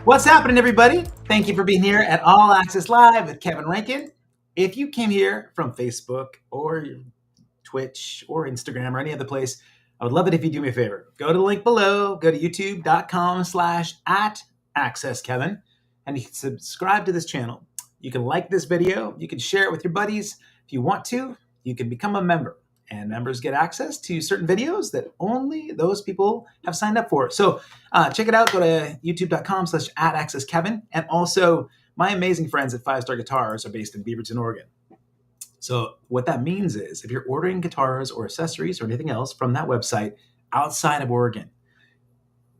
What's happening, everybody? Thank you for being here at All Access Live with Kevin Rankin. If you came here from Facebook or Twitch or Instagram or any other place, I would love it if you do me a favor. Go to the link below, go to youtube.com/@accesskevin, and you can subscribe to this channel. You can like this video. You can share it with your buddies. If you want to, you can become a member. And members get access to certain videos that only those people have signed up for. So check it out. Go to youtube.com/@accesskevin. And also, my amazing friends at 5-Star Guitars are based in Beaverton, Oregon. So what that means is if you're ordering guitars or accessories or anything else from that website outside of Oregon,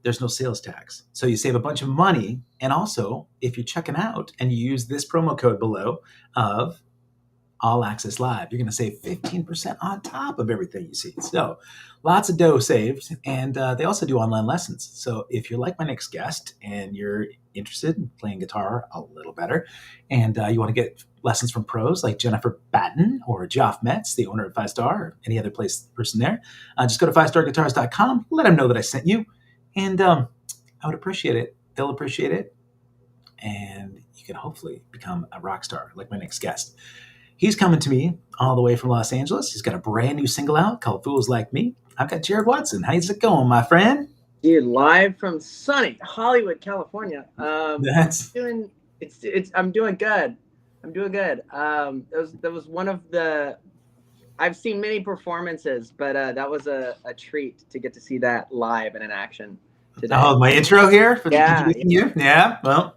there's no sales tax. So you save a bunch of money. And also, if you're checking out and you use this promo code below of All Access Live, you're going to save 15% on top of everything you see. So lots of dough saved. And they also do online lessons. So if you're like my next guest and you're interested in playing guitar a little better and you want to get lessons from pros like Jennifer Batten or Geoff Metz, the owner of 5-Star, or any other person there, just go to 5starguitars.com. Let them know that I sent you. And I would appreciate it. They'll appreciate it. And you can hopefully become a rock star like my next guest. He's coming to me all the way from Los Angeles. He's got a brand new single out called Fools Like Me. I've got Jared Watson. How's it going, my friend? Dude, live from sunny Hollywood, California. I'm doing good. I'm doing good. That was one of the. I've seen many performances, but that was a treat to get to see that live and in action today. Oh, my intro here for yeah. you. Yeah. Well,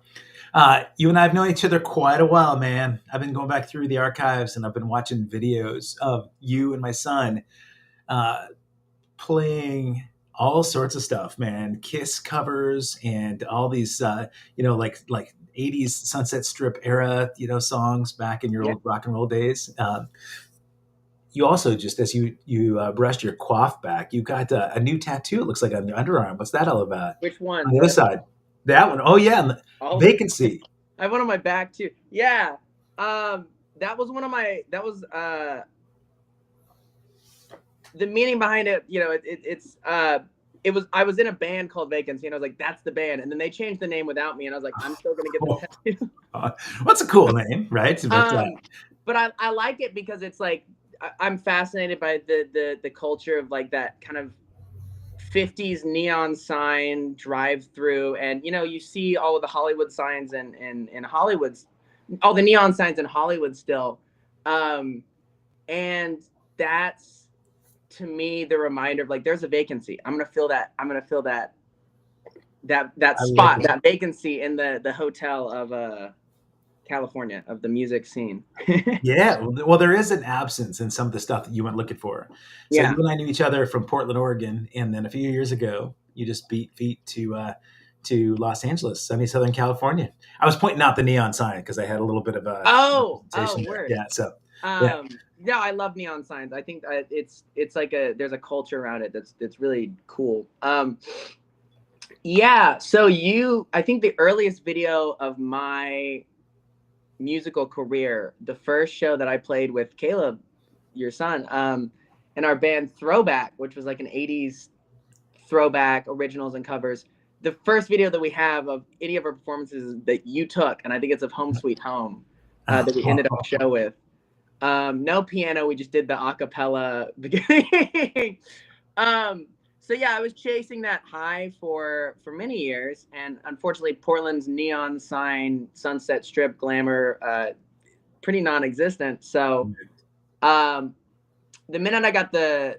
you and I have known each other quite a while, man. I've been going back through the archives and I've been watching videos of you and my son playing all sorts of stuff, man. Kiss covers and all these, like 80s Sunset Strip era, songs back in your old rock and roll days. You also, just as you brushed your coif back, you got a new tattoo. It looks like on your underarm. What's that all about? Which one? On the other side. That one. Oh, yeah. Vacancy. I have one on my back, too. Yeah. That was one of my, the meaning behind it, I was in a band called Vacancy, and I was like, that's the band. And then they changed the name without me, and I was like, I'm still going to get the tattoo. What's a cool name, right? But I like it because it's like, I'm fascinated by the culture of like that kind of 50s neon sign drive through, and you see all of the Hollywood signs in Hollywood, all the neon signs in Hollywood still, and that's to me the reminder of like there's a vacancy. I'm gonna fill that spot, that vacancy in the hotel of California, of the music scene. Yeah, well, there is an absence in some of the stuff that you went looking for. So you and I knew each other from Portland, Oregon, and then a few years ago, you just beat feet to Los Angeles, sunny Southern California. I was pointing out the neon sign because I had a little bit of a word. Yeah, so no, I love neon signs. I think it's like there's a culture around it that's really cool. So I think the earliest video of my musical career, the first show that I played with Caleb, your son, in our band Throwback, which was like an 80s throwback originals and covers. The first video that we have of any of our performances that you took, and I think it's of Home Sweet Home, that we ended up the show with. No piano, we just did the a cappella beginning. So yeah, I was chasing that high for many years, and unfortunately, Portland's neon sign, Sunset Strip glamour, pretty non-existent. So, the minute I got the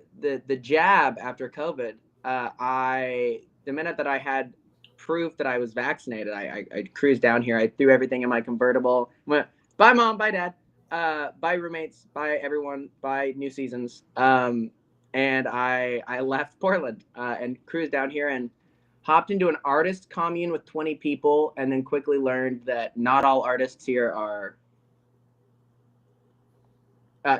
jab after COVID, the minute that I had proof that I was vaccinated, I cruised down here. I threw everything in my convertible. Went, bye mom, bye dad, bye roommates, bye everyone, bye New Seasons. And I left Portland and cruised down here and hopped into an artist commune with 20 people, and then quickly learned that not all artists here are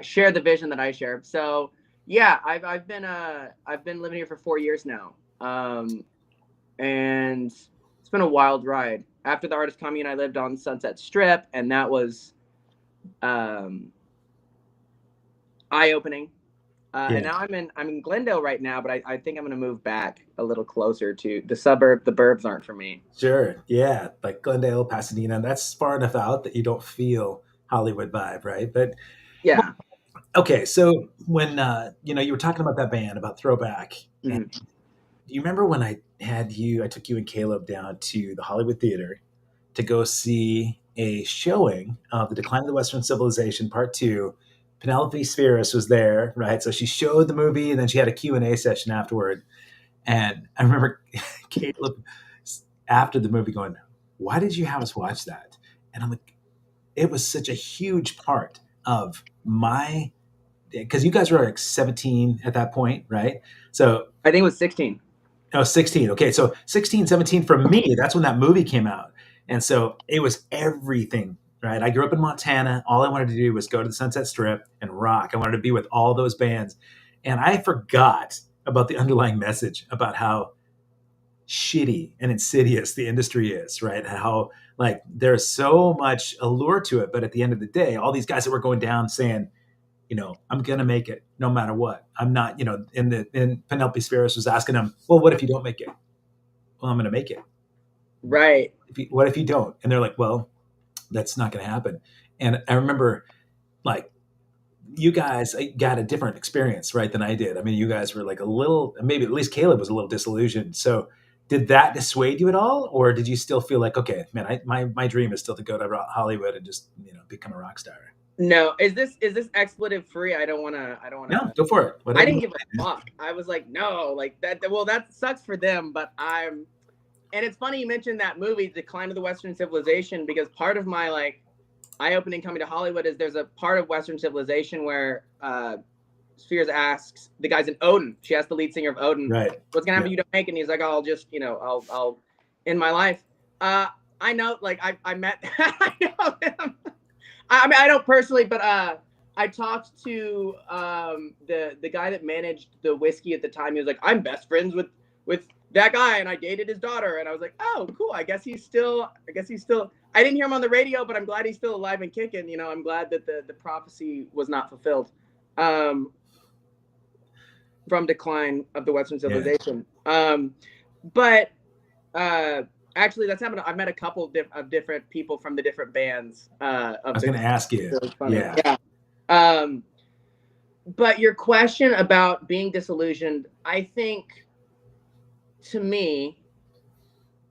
share the vision that I share. So yeah, I've been living here for 4 years now, and it's been a wild ride. After the artist commune, I lived on Sunset Strip, and that was eye-opening. And now I'm in Glendale right now, but I think I'm going to move back a little closer to the suburb. The burbs aren't for me. Sure. Yeah. Like Glendale, Pasadena, that's far enough out that you don't feel Hollywood vibe, right? But Yeah. okay, so when you were talking about that band, about Throwback, and Mhm. do you remember when I took you and Caleb down to the Hollywood Theater to go see a showing of The Decline of the Western Civilization Part 2. Penelope Spheris was there, right? So she showed the movie and then she had a Q&A session afterward. And I remember Caleb after the movie going, "Why did you have us watch that?" And I'm like, it was such a huge part of my, because you guys were like 17 at that point, right? So I think it was 16. oh, 16. Okay. So 16, 17 for me, that's when that movie came out. And so it was everything, right? I grew up in Montana. All I wanted to do was go to the Sunset Strip and rock. I wanted to be with all those bands. And I forgot about the underlying message about how shitty and insidious the industry is, right? How like there's so much allure to it. But at the end of the day, all these guys that were going down saying, I'm gonna make it no matter what. I'm not, and Penelope Spheris was asking him, well, what if you don't make it? Well, I'm gonna make it. Right. What if you don't? And they're like, well, that's not gonna happen. And I remember like you guys got a different experience, right, than I did. I mean, you guys were like a little, maybe at least Caleb was a little disillusioned. So did that dissuade you at all? Or did you still feel like, okay, man, my dream is still to go to Hollywood and just, become a rock star? No, is this expletive free? I don't want to. No, go for it. I Whatever. didn't give a fuck. I was like, no, like that. Well, that sucks for them, but I'm. And it's funny you mentioned that movie, Decline of the Western Civilization, because part of my like eye-opening coming to Hollywood is there's a part of Western Civilization where Spears asks the guys in Odin. She asked the lead singer of Odin, Right. "What's gonna happen if you don't make it?" And he's like, "I'll just, I'll in my life." I know, like I met, I know him. I mean, I don't personally, but I talked to the guy that managed the whiskey at the time. He was like, "I'm best friends with that guy, and I dated his daughter." And I was like, "Oh, cool. I guess he's still. I didn't hear him on the radio, but I'm glad he's still alive and kicking. I'm glad that the prophecy was not fulfilled from Decline of the Western Civilization." Yeah. But actually, that's happened. I've met a couple of different people from the different bands. I was going to ask you. Really funny. Yeah. But your question about being disillusioned, I think, to me,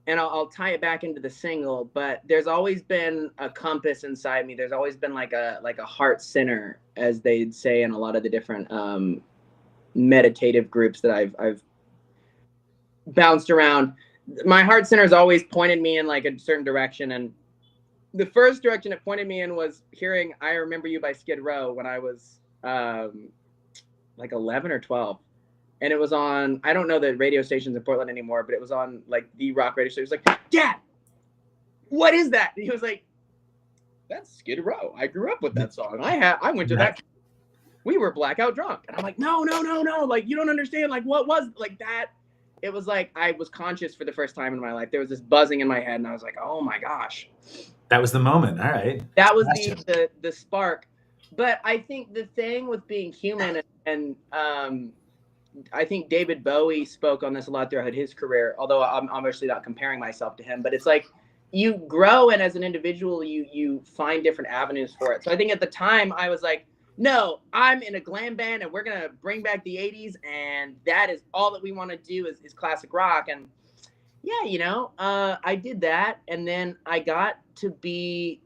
and I'll tie it back into the single, but there's always been a compass inside me. There's always been like a heart center, as they'd say in a lot of the different meditative groups that I've bounced around. My heart center has always pointed me in like a certain direction, and the first direction it pointed me in was hearing "I Remember You" by Skid Row when I was like 11 or 12. And it was on, I don't know the radio stations in Portland anymore, but it was on like the rock radio station. It was like, "Dad, what is that?" And he was like, "That's Skid Row. I grew up with that song. I went to that. We were blackout drunk." And I'm like, no. Like, you don't understand. Like, what was like that? It was like I was conscious for the first time in my life. There was this buzzing in my head, and I was like, oh my gosh. That was the moment. All right. That was the spark. But I think the thing with being human, and I think David Bowie spoke on this a lot throughout his career, although I'm obviously not comparing myself to him, but it's like you grow, and as an individual, you find different avenues for it. So I think at the time I was like, no, I'm in a glam band and we're going to bring back the 80s, and that is all that we want to do is classic rock. And yeah, I did that, and then I got to be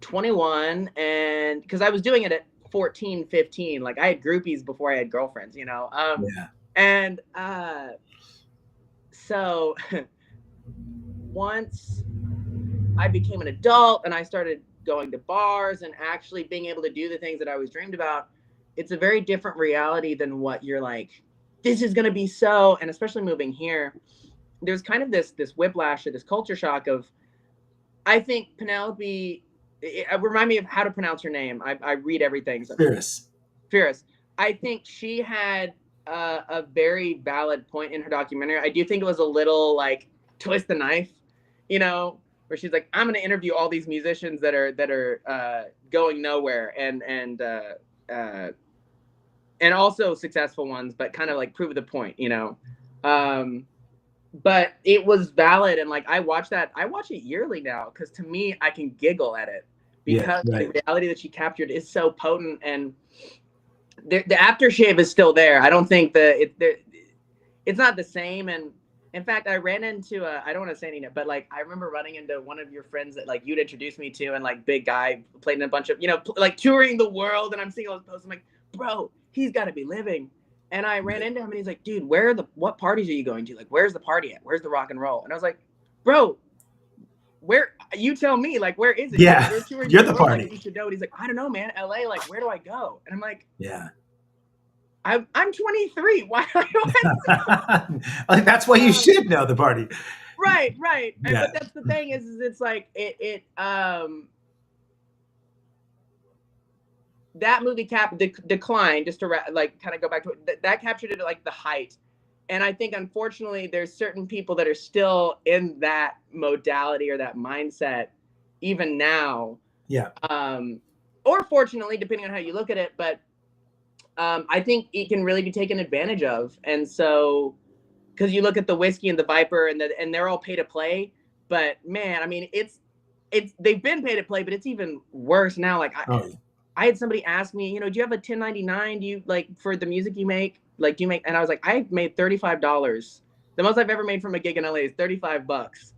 21, and because I was doing it at 14, 15, like I had groupies before I had girlfriends, and so once I became an adult and I started going to bars and actually being able to do the things that I always dreamed about, it's a very different reality than what you're like, this is going to be so, and especially moving here, there's kind of this whiplash or this culture shock of, I think Penelope, remind me of how to pronounce her name. I read everything. Spheris. I think she had a very valid point in her documentary. I do think it was a little like twist the knife, where she's like, I'm going to interview all these musicians that are going nowhere, and and also successful ones, but kind of like prove the point, you know. But it was valid, and like I watch it yearly now, because to me I can giggle at it, because the reality that she captured is so potent, and the aftershave is still there. I don't think that it's not the same. And in fact, I ran into I don't want to say anything, but like I remember running into one of your friends that like you'd introduced me to, and like big guy played in a bunch of, you know, like touring the world, and I'm seeing all those posts. I'm like, bro, he's got to be living. And I ran into him, and he's like, dude, what parties are you going to? Like, where's the party at? Where's the rock and roll? And I was like, bro, where, you tell me, like, where is it? Yeah, like, you're the party. Like, you should know. And he's like, I don't know, man. LA, like, where do I go? And I'm like, yeah. I'm 23. Why do I like, that's why you should know the party. Right. Yeah. But that's the thing is it's like that movie declined, just to like kind of go back to it. That captured it at like the height. And I think, unfortunately, there's certain people that are still in that modality or that mindset even now. Yeah. Or fortunately, depending on how you look at it. But I think it can really be taken advantage of. And so, because you look at the Whiskey and the Viper, and they're all pay to play. But man, I mean, it's they've been pay to play, but it's even worse now. Like I had somebody ask me, you know, do you have a 1099? Do you, like, for the music you make? Like, do you make? And I was like, I made $35. The most I've ever made from a gig in LA is $35,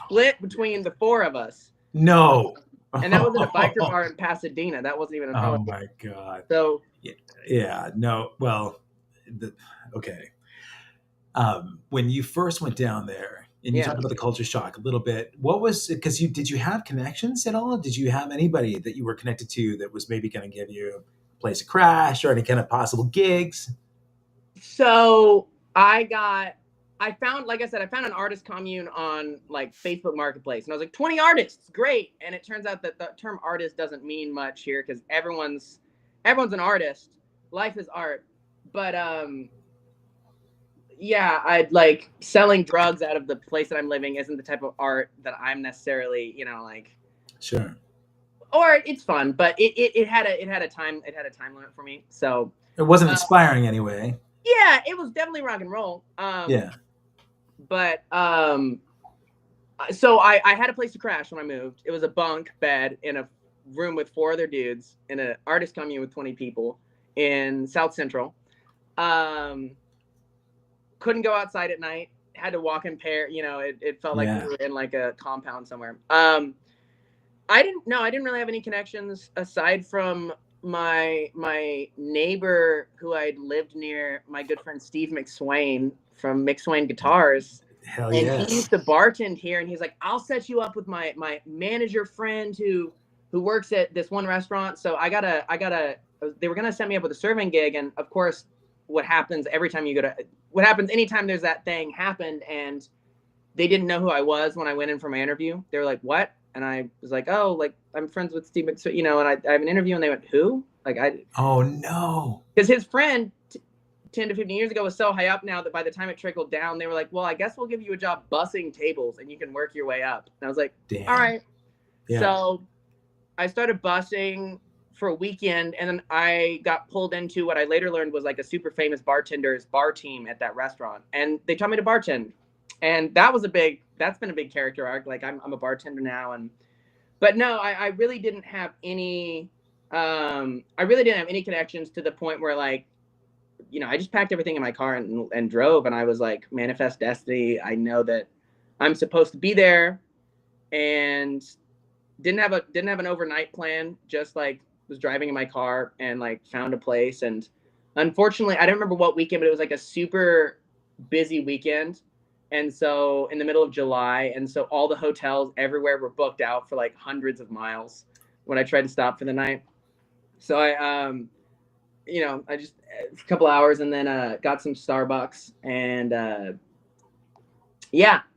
split between the four of us. No. And that was at a biker bar in Pasadena. That wasn't even. Oh my God. So. Yeah. No. Well. Okay. When you first went down there, and you talked about the culture shock a little bit, what was, because did you have connections at all? Did you have anybody that you were connected to that was maybe going to give you a place to crash or any kind of possible gigs? So I found, like I said, I found an artist commune on like Facebook Marketplace, and I was like, 20 artists, great. And it turns out that the term artist doesn't mean much here, because everyone's an artist. Life is art. But yeah, I'd like selling drugs out of the place that I'm living isn't the type of art that I'm necessarily, you know, like. Sure. Or it's fun, but it had a time limit for me. So it wasn't inspiring anyway. Yeah, it was definitely rock and roll. Yeah. But so I had a place to crash when I moved. It was a bunk bed in a room with 4 other dudes in an artist commune with 20 people in South Central. Couldn't go outside at night. Had to walk in pair. You know, it felt like we were in like a compound somewhere. I didn't really have any connections aside from my neighbor who I'd lived near, my good friend Steve McSwain from McSwain Guitars. Hell and yes. He used to bartend here, and he's like, I'll set you up with my manager friend who works at this one restaurant. So they were gonna set me up with a serving gig, and of course what happens anytime there's that thing happened, and they didn't know who I was when I went in for my interview. They were like, what? And I was like, oh, like, I'm friends with Steve McSwain, you know, and I have an interview, and they went, who? Like, oh no. Because his friend 10 to 15 years ago was so high up now that by the time it trickled down, they were like, well, I guess we'll give you a job bussing tables and you can work your way up. And I was like, damn. All right. Yeah. So I started bussing for a weekend, and then I got pulled into what I later learned was like a super famous bartender's bar team at that restaurant. And they taught me to bartend. And that's been a big character arc. Like I'm a bartender now. But no, I really didn't have any, connections to the point where, like, you know, I just packed everything in my car and drove, and I was like, manifest destiny. I know that I'm supposed to be there, and didn't have an overnight plan. Just like was driving in my car and like found a place. And unfortunately, I don't remember what weekend, but it was like a super busy weekend. And so in the middle of July, and so all the hotels everywhere were booked out for like hundreds of miles when I tried to stop for the night. So I just a couple hours, and then got some Starbucks, and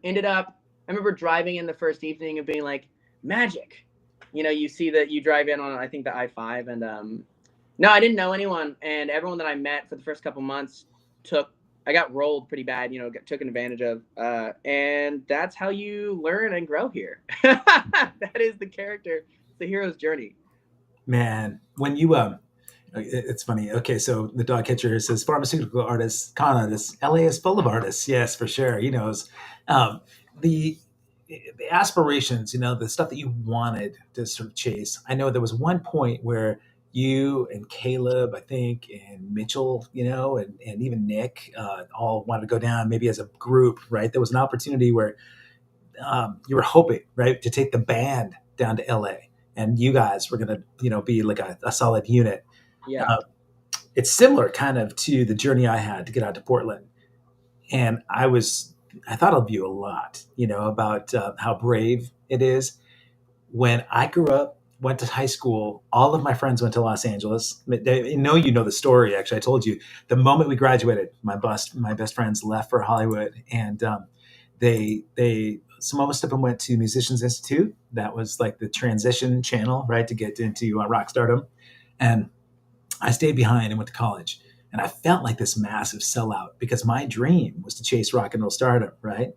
ended up, I remember driving in the first evening and being like, magic. You know, you see that you drive in on, I think, the I-5, and no, I didn't know anyone, and everyone that I met for the first couple months I got rolled pretty bad, you know, took advantage of, and that's how you learn and grow here. That is the character, the hero's journey. Man, when you It's funny. Okay, so the dog catcher here says pharmaceutical artists, con artists. LA is full of artists. Yes, for sure. He knows. Um, the the aspirations, the stuff that you wanted to sort of chase. I know there was one point where you and Caleb, I think, and Mitchell, and even Nick, all wanted to go down maybe as a group, right? There was an opportunity where you were hoping, right, to take the band down to LA, and you guys were going to, be like a solid unit. Yeah. Uh, it's similar kind of to the journey I had to get out to Portland. And I thought of you a lot, about how brave it is. When I grew up, went to high school, all of my friends went to Los Angeles. You know the story. Actually, I told you the moment we graduated, my best friends left for Hollywood, and some of them went to Musicians Institute. That was like the transition channel, right, to get into rock stardom. And I stayed behind and went to college. And I felt like this massive sellout because my dream was to chase rock and roll stardom, right?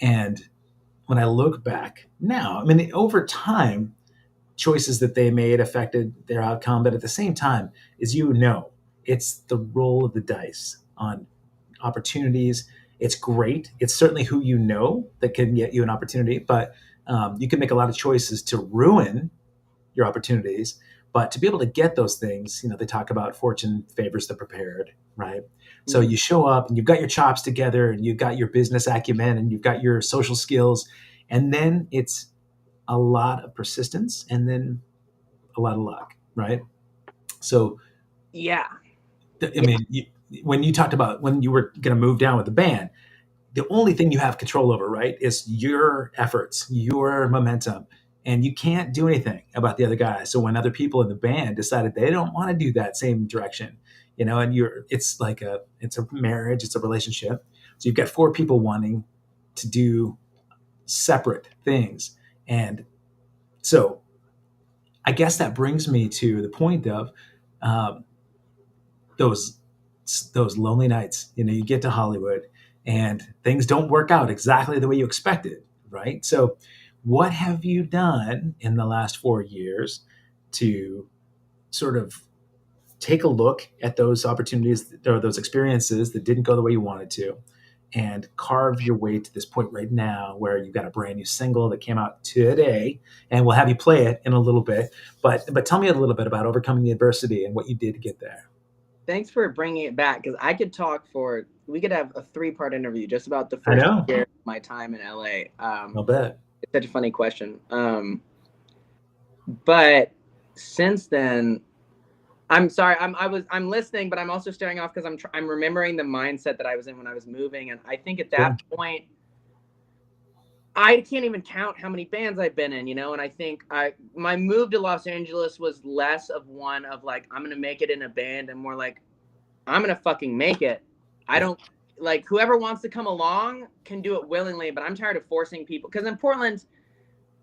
And when I look back now, I mean, over time, choices that they made affected their outcome. But at the same time, as it's the roll of the dice on opportunities. It's great. It's certainly who that can get you an opportunity, but you can make a lot of choices to ruin your opportunities. But to be able to get those things, they talk about fortune favors the prepared, right? Mm-hmm. So you show up and you've got your chops together and you've got your business acumen and you've got your social skills. And then it's a lot of persistence and then a lot of luck, right? So, yeah. I mean, when you talked about when you were going to move down with the band, the only thing you have control over, right, is your efforts, your momentum. And you can't do anything about the other guy. So when other people in the band decided they don't want to do that same direction, and it's a marriage, it's a relationship. So you've got 4 people wanting to do separate things. And so I guess that brings me to the point of um, those lonely nights. You get to Hollywood and things don't work out exactly the way you expected, right? So what have you done in the last 4 years to sort of take a look at those opportunities or those experiences that didn't go the way you wanted to and carve your way to this point right now where you've got a brand new single that came out today, and we'll have you play it in a little bit, but tell me a little bit about overcoming the adversity and what you did to get there. Thanks for bringing it back, because we could have a 3-part interview just about the first year of my time in LA. I'll bet. It's such a funny question. But since then, I'm sorry, I'm listening, but I'm also staring off because I'm remembering the mindset that I was in when I was moving, and I think at that point, I can't even count how many bands I've been in, and I think my move to Los Angeles was less of one of like, I'm going to make it in a band, and more like, I'm going to fucking make it. I don't, like, whoever wants to come along can do it willingly, but I'm tired of forcing people. Because in Portland,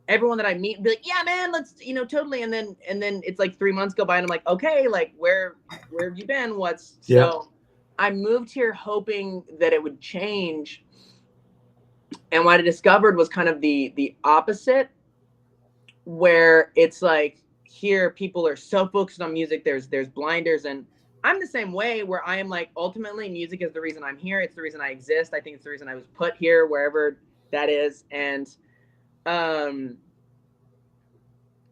everyone that I meet be like, yeah, man, let's, totally. And then it's like 3 months go by and I'm like, okay, like, where have you been? So I moved here hoping that it would change. And what I discovered was kind of the opposite, where it's like, here people are so focused on music. There's blinders, and I'm the same way, where I am like, ultimately music is the reason I'm here. It's the reason I exist. I think it's the reason I was put here, wherever that is. And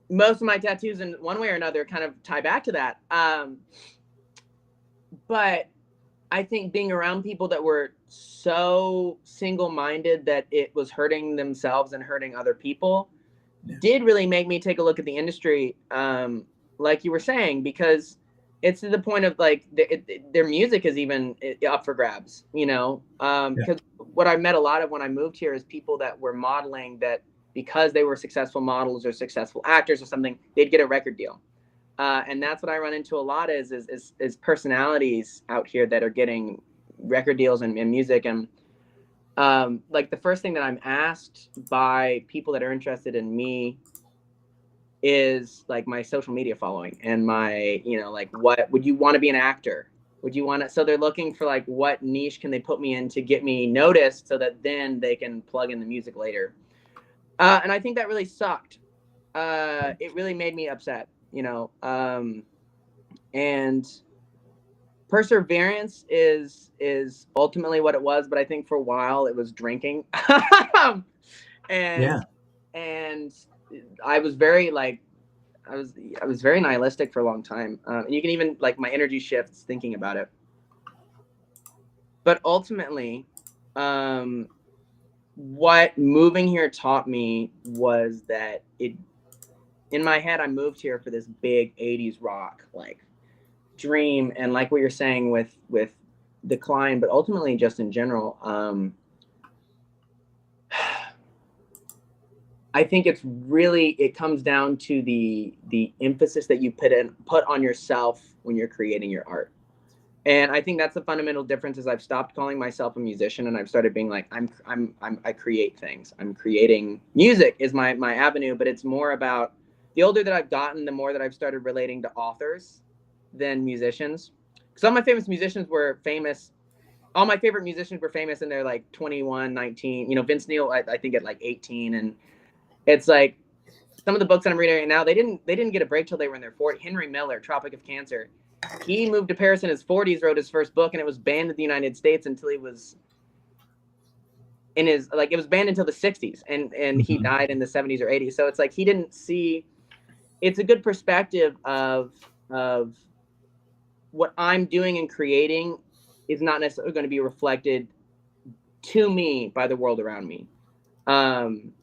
most of my tattoos in one way or another kind of tie back to that. But I think being around people that were so single-minded that it was hurting themselves and hurting other people did really make me take a look at the industry, like you were saying, because it's to the point of like their music is even up for grabs, because what I met a lot of when I moved here is people that were modeling that because they were successful models or successful actors or something, they'd get a record deal. And that's what I run into a lot is personalities out here that are getting record deals and music. And like the first thing that I'm asked by people that are interested in me is like my social media following and my, like, what would you want to be an actor? Would you want to? So they're looking for like, what niche can they put me in to get me noticed so that then they can plug in the music later. And I think that really sucked. It really made me upset, And perseverance is ultimately what it was, but I think for a while it was drinking. and Yeah. and I was very like I was very nihilistic for a long time. And you can even like my energy shifts thinking about it. But ultimately, what moving here taught me was that in my head I moved here for this big 80s rock like dream, and like what you're saying with decline, but ultimately just in general, I think it comes down to the emphasis that you put on yourself when you're creating your art. And I think that's the fundamental difference. Is I've stopped calling myself a musician and I've started being like I create things. I'm creating music is my avenue, but it's more about the older that I've gotten, the more that I've started relating to authors than musicians. Because all my favorite musicians were famous. All my favorite musicians were famous and they're like 21, 19. You know, Vince Neil, I think at like 18. And it's like some of the books that I'm reading right now, they didn't get a break till they were in their 40s. Henry Miller, Tropic of Cancer. He moved to Paris in his 40s, wrote his first book, and it was banned in the United States until he was in his it was banned until the 60s, and he died in the 70s or 80s. So it's like he didn't see. It's a good perspective of what I'm doing and creating is not necessarily going to be reflected to me by the world around me. And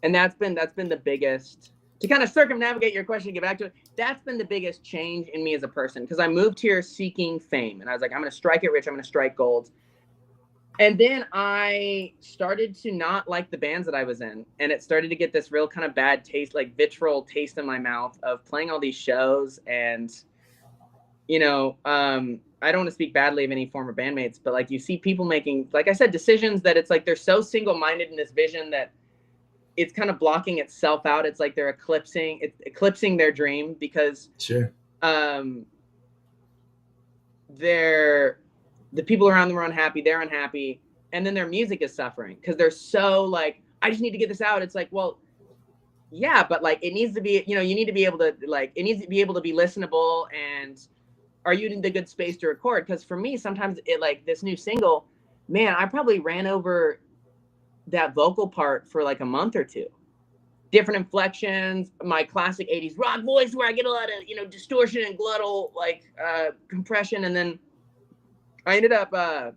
that's been the biggest, to kind of circumnavigate your question, get back to it. That's been the biggest change in me as a person, because I moved here seeking fame, and I was like, I'm going to strike it rich. I'm going to strike gold. And then I started to not like the bands that I was in, and it started to get this real kind of bad taste, like vitriol taste in my mouth of playing all these shows. And you know, I don't want to speak badly of any former bandmates, but like you see people making, like I said, decisions that it's like they're so single-minded in this vision that it's kind of blocking itself out. It's like they're eclipsing their dream, because Sure. The people around them are unhappy, they're unhappy, and then their music is suffering because they're so like, I just need to get this out. It's like, well, yeah, but like it needs to be, you know, you need to be able to like, it needs to be able to be listenable, and are you in the good space to record? Because for me, sometimes it like this new single, man, I probably ran over that vocal part for like a month or two. Different inflections, my classic 80s rock voice where I get a lot of, you know, distortion and glottal like compression. And then I ended up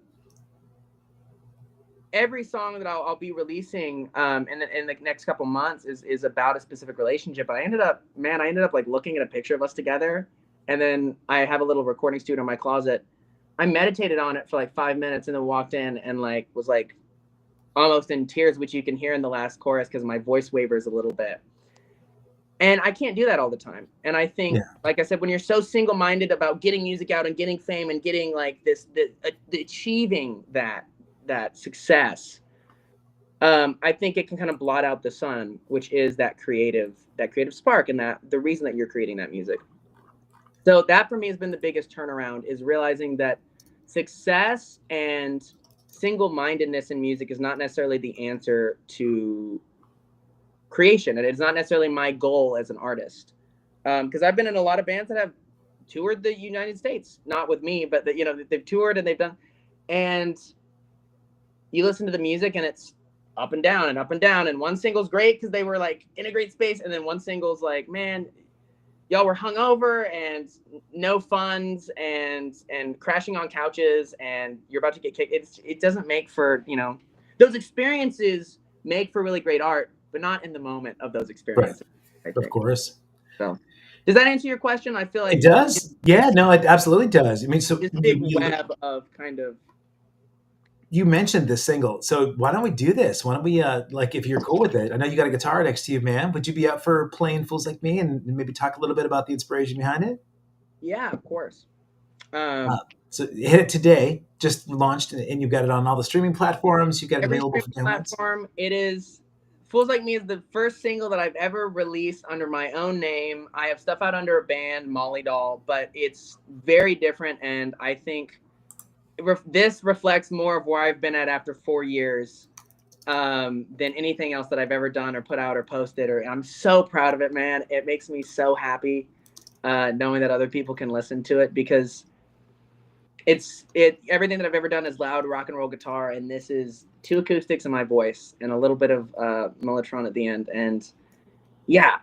every song that I'll be releasing in the next couple months is about a specific relationship. But I ended up like looking at a picture of us together, and then I have a little recording studio in my closet. I meditated on it for like 5 minutes and then walked in and like was like almost in tears, which you can hear in the last chorus because my voice wavers a little bit. And I can't do that all the time. And I think, like I said, when you're so single-minded about getting music out and getting fame and getting like achieving that success, I think it can kind of blot out the sun, which is that creative spark and that the reason that you're creating that music. So that for me has been the biggest turnaround, is realizing that success and single-mindedness in music is not necessarily the answer to creation, and it's not necessarily my goal as an artist. Because I've been in a lot of bands that have toured the United States, not with me, but you know, they've toured and they've done, and you listen to the music and it's up and down and up and down. And one single's great because they were like in a great space, and then one single's like, man, y'all were hungover and no funds and crashing on couches and you're about to get kicked. It doesn't make for, you know, those experiences make for really great art, but not in the moment of those experiences. Right. Of course. So does that answer your question? I feel like it does. Yeah, no, it absolutely does. I mean, so this big web of kind of. You mentioned this single, so why don't we do this? Why don't we, like, if you're cool with it, I know you got a guitar next to you, man. Would you be up for playing Fools Like Me and maybe talk a little bit about the inspiration behind it? Yeah, of course. So hit it today, just launched, and you've got it on all the streaming platforms. You've got it available for downloads. Platform. It is Fools Like Me is the first single that I've ever released under my own name. I have stuff out under a band, Molly Doll, but it's very different, and I think this reflects more of where I've been at after 4 years than anything else that I've ever done or put out or posted. Or I'm so proud of it, man. It makes me so happy. knowing that other people can listen to it, because everything that I've ever done is loud rock and roll guitar, and this is 2 acoustics and my voice and a little bit of mellotron at the end. And yeah,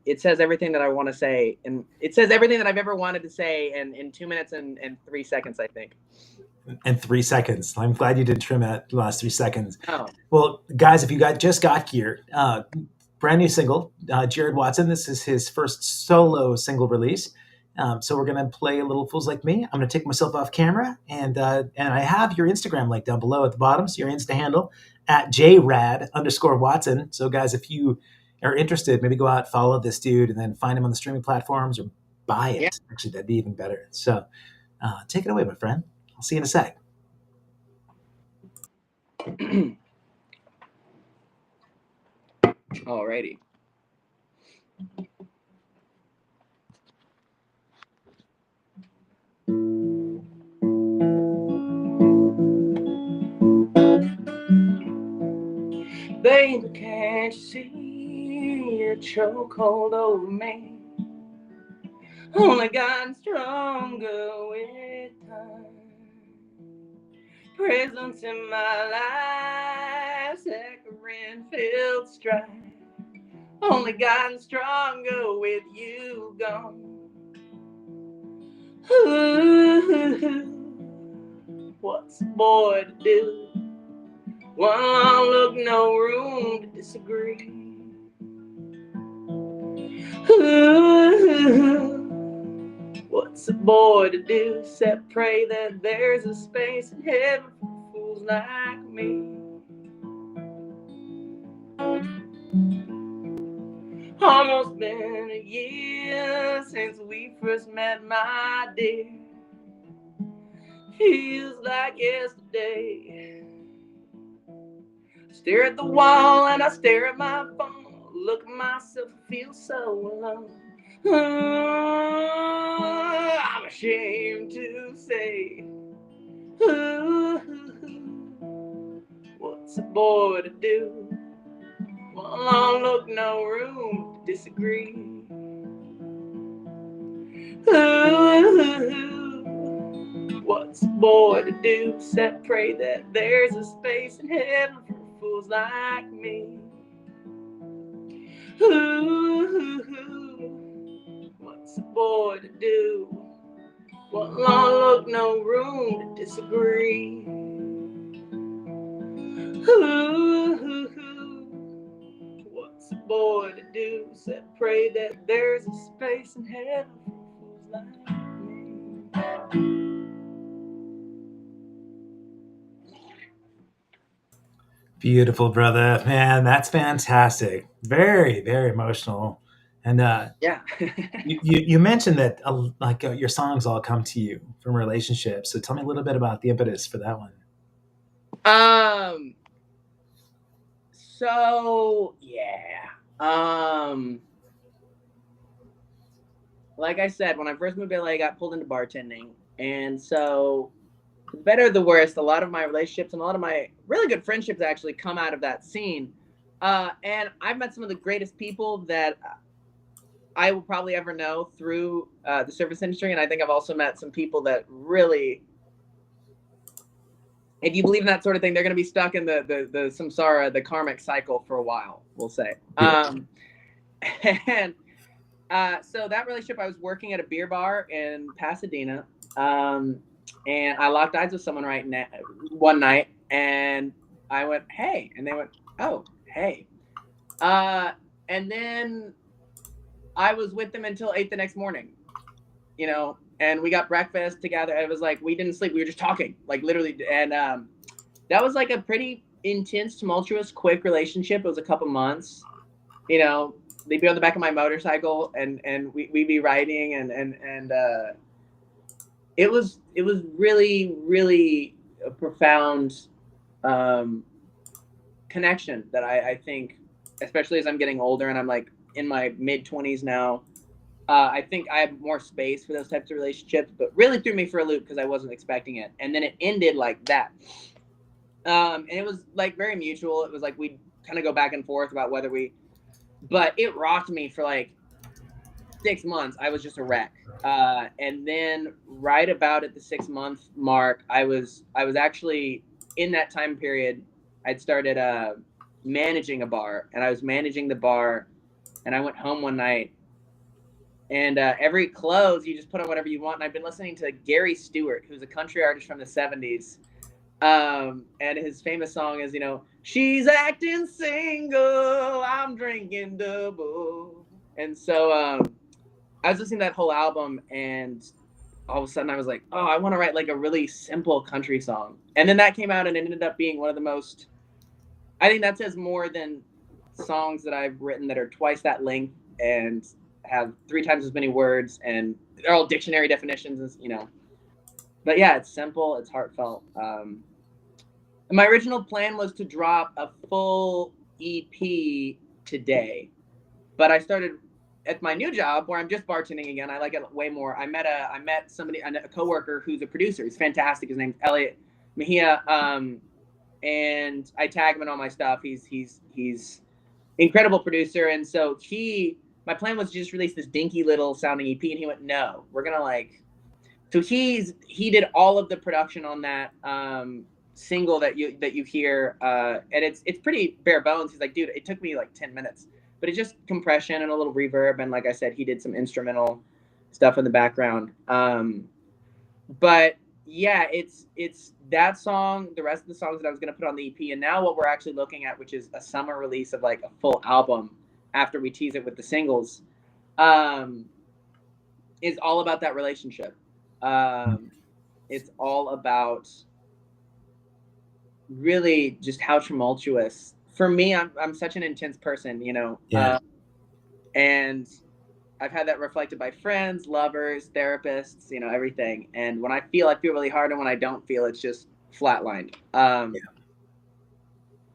it says everything that I want to say, and it says everything that I've ever wanted to say in 2 minutes and 3 seconds, I think. And 3 seconds. I'm glad you did trim out the last 3 seconds. Oh. Well, guys, if you just got here, brand new single, Jared Watson. This is his first solo single release. So we're gonna play a little "Fools Like Me." I'm gonna take myself off camera, and I have your Instagram link down below at the bottom, so your Insta handle at @jrad_Watson. So guys, if you are interested, maybe go out, follow this dude, and then find him on the streaming platforms or buy it. Yeah. Actually, that'd be even better. So take it away, my friend. I'll see you in a sec. Alrighty. Baby, can't you see your chokehold over me? Only gotten stronger with time. Presence in my life, saccharine filled strife. Only gotten stronger with you gone. Ooh, what's a boy to do? One long look, no room to disagree. Ooh, what's a boy to do except pray that there's a space in heaven for fools like me? Almost been a year since we first met, my dear. Feels like yesterday. Stare at the wall and I stare at my phone. Look at myself and feel so alone. I'm ashamed to say, what's a boy to do? One long look, no room to disagree. What's a boy to do except pray that there's a space in heaven for fools like me? What's a boy to do? One long look, no room to disagree. What's a boy to do except pray that there's a space in heaven for fools like me? Beautiful, brother. Man, that's fantastic. Very, very emotional. And yeah. you mentioned that your songs all come to you from relationships. So tell me a little bit about the impetus for that one. So yeah. Like I said, when I first moved to LA, I got pulled into bartending, and so the better the worst, a lot of my relationships and a lot of my really good friendships actually come out of that scene. And I've met some of the greatest people that I will probably ever know through the service industry. And I think I've also met some people that really, if you believe in that sort of thing, they're going to be stuck in the samsara, the karmic cycle for a while, we'll say. Yeah. And so that relationship, I was working at a beer bar in Pasadena. And I locked eyes with someone one night, and I went, hey, and they went, oh, hey. And then I was with them until 8 the next morning, and we got breakfast together. It was like, we didn't sleep. We were just talking, like literally. And that was like a pretty intense, tumultuous, quick relationship. It was a couple months, they'd be on the back of my motorcycle and we'd be riding and it was really, really a profound connection that I think, especially as I'm getting older and I'm like in my mid-20s now, I think I have more space for those types of relationships, but really threw me for a loop because I wasn't expecting it. And then it ended like that. And it was like very mutual. It was like we'd kind of go back and forth about but it rocked me for like 6 months, I was just a wreck. And then right about at the 6 month mark, I was actually in that time period, I'd started managing a bar, and I was managing the bar, and I went home one night, and every close you just put on whatever you want. And I've been listening to Gary Stewart, who's a country artist from the 70s. And his famous song is, she's acting single, I'm drinking double. And so I was listening to that whole album, and all of a sudden I was like, oh, I want to write like a really simple country song. And then that came out, and it ended up being one of the most, I think that says more than songs that I've written that are twice that length and have 3 times as many words, and they're all dictionary definitions, But yeah, it's simple, it's heartfelt. My original plan was to drop a full EP today, but I started at my new job where I'm just bartending again. I like it way more. I met somebody, a coworker who's a producer. He's fantastic. His name's Elliot Mejia, and I tag him in all my stuff. He's incredible producer, and so my plan was to just release this dinky little sounding EP, and he went, no, we're gonna so he did all of the production on that single that you hear, and it's pretty bare bones. He's like, dude, it took me like 10 minutes, but it's just compression and a little reverb, and like I said, he did some instrumental stuff in the background. But yeah, it's that song, the rest of the songs that I was going to put on the EP, and now what we're actually looking at, which is a summer release of like a full album after we tease it with the singles, is all about that relationship. It's all about really just how tumultuous. For me, I'm such an intense person, Yeah. And I've had that reflected by friends, lovers, therapists, everything. And when I feel really hard, and when I don't feel, it's just flatlined.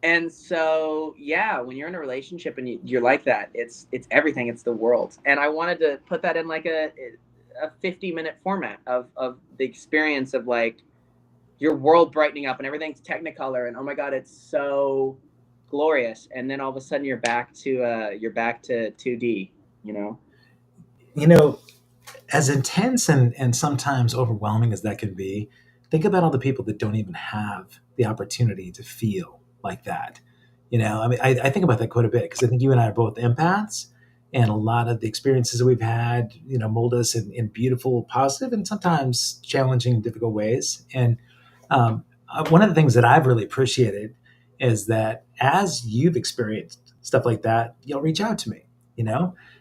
And so, yeah, when you're in a relationship and you're like that, it's everything. It's the world. And I wanted to put that in like a 50-minute format of the experience of like your world brightening up and everything's Technicolor, and oh my God, it's so glorious. And then all of a sudden you're back to 2D, As intense and sometimes overwhelming as that can be, think about all the people that don't even have the opportunity to feel like that. I think about that quite a bit because I think you and I are both empaths, and a lot of the experiences that we've had, mold us in beautiful, positive, and sometimes challenging and difficult ways. And one of the things that I've really appreciated is that as you've experienced stuff like that, you'll reach out to me,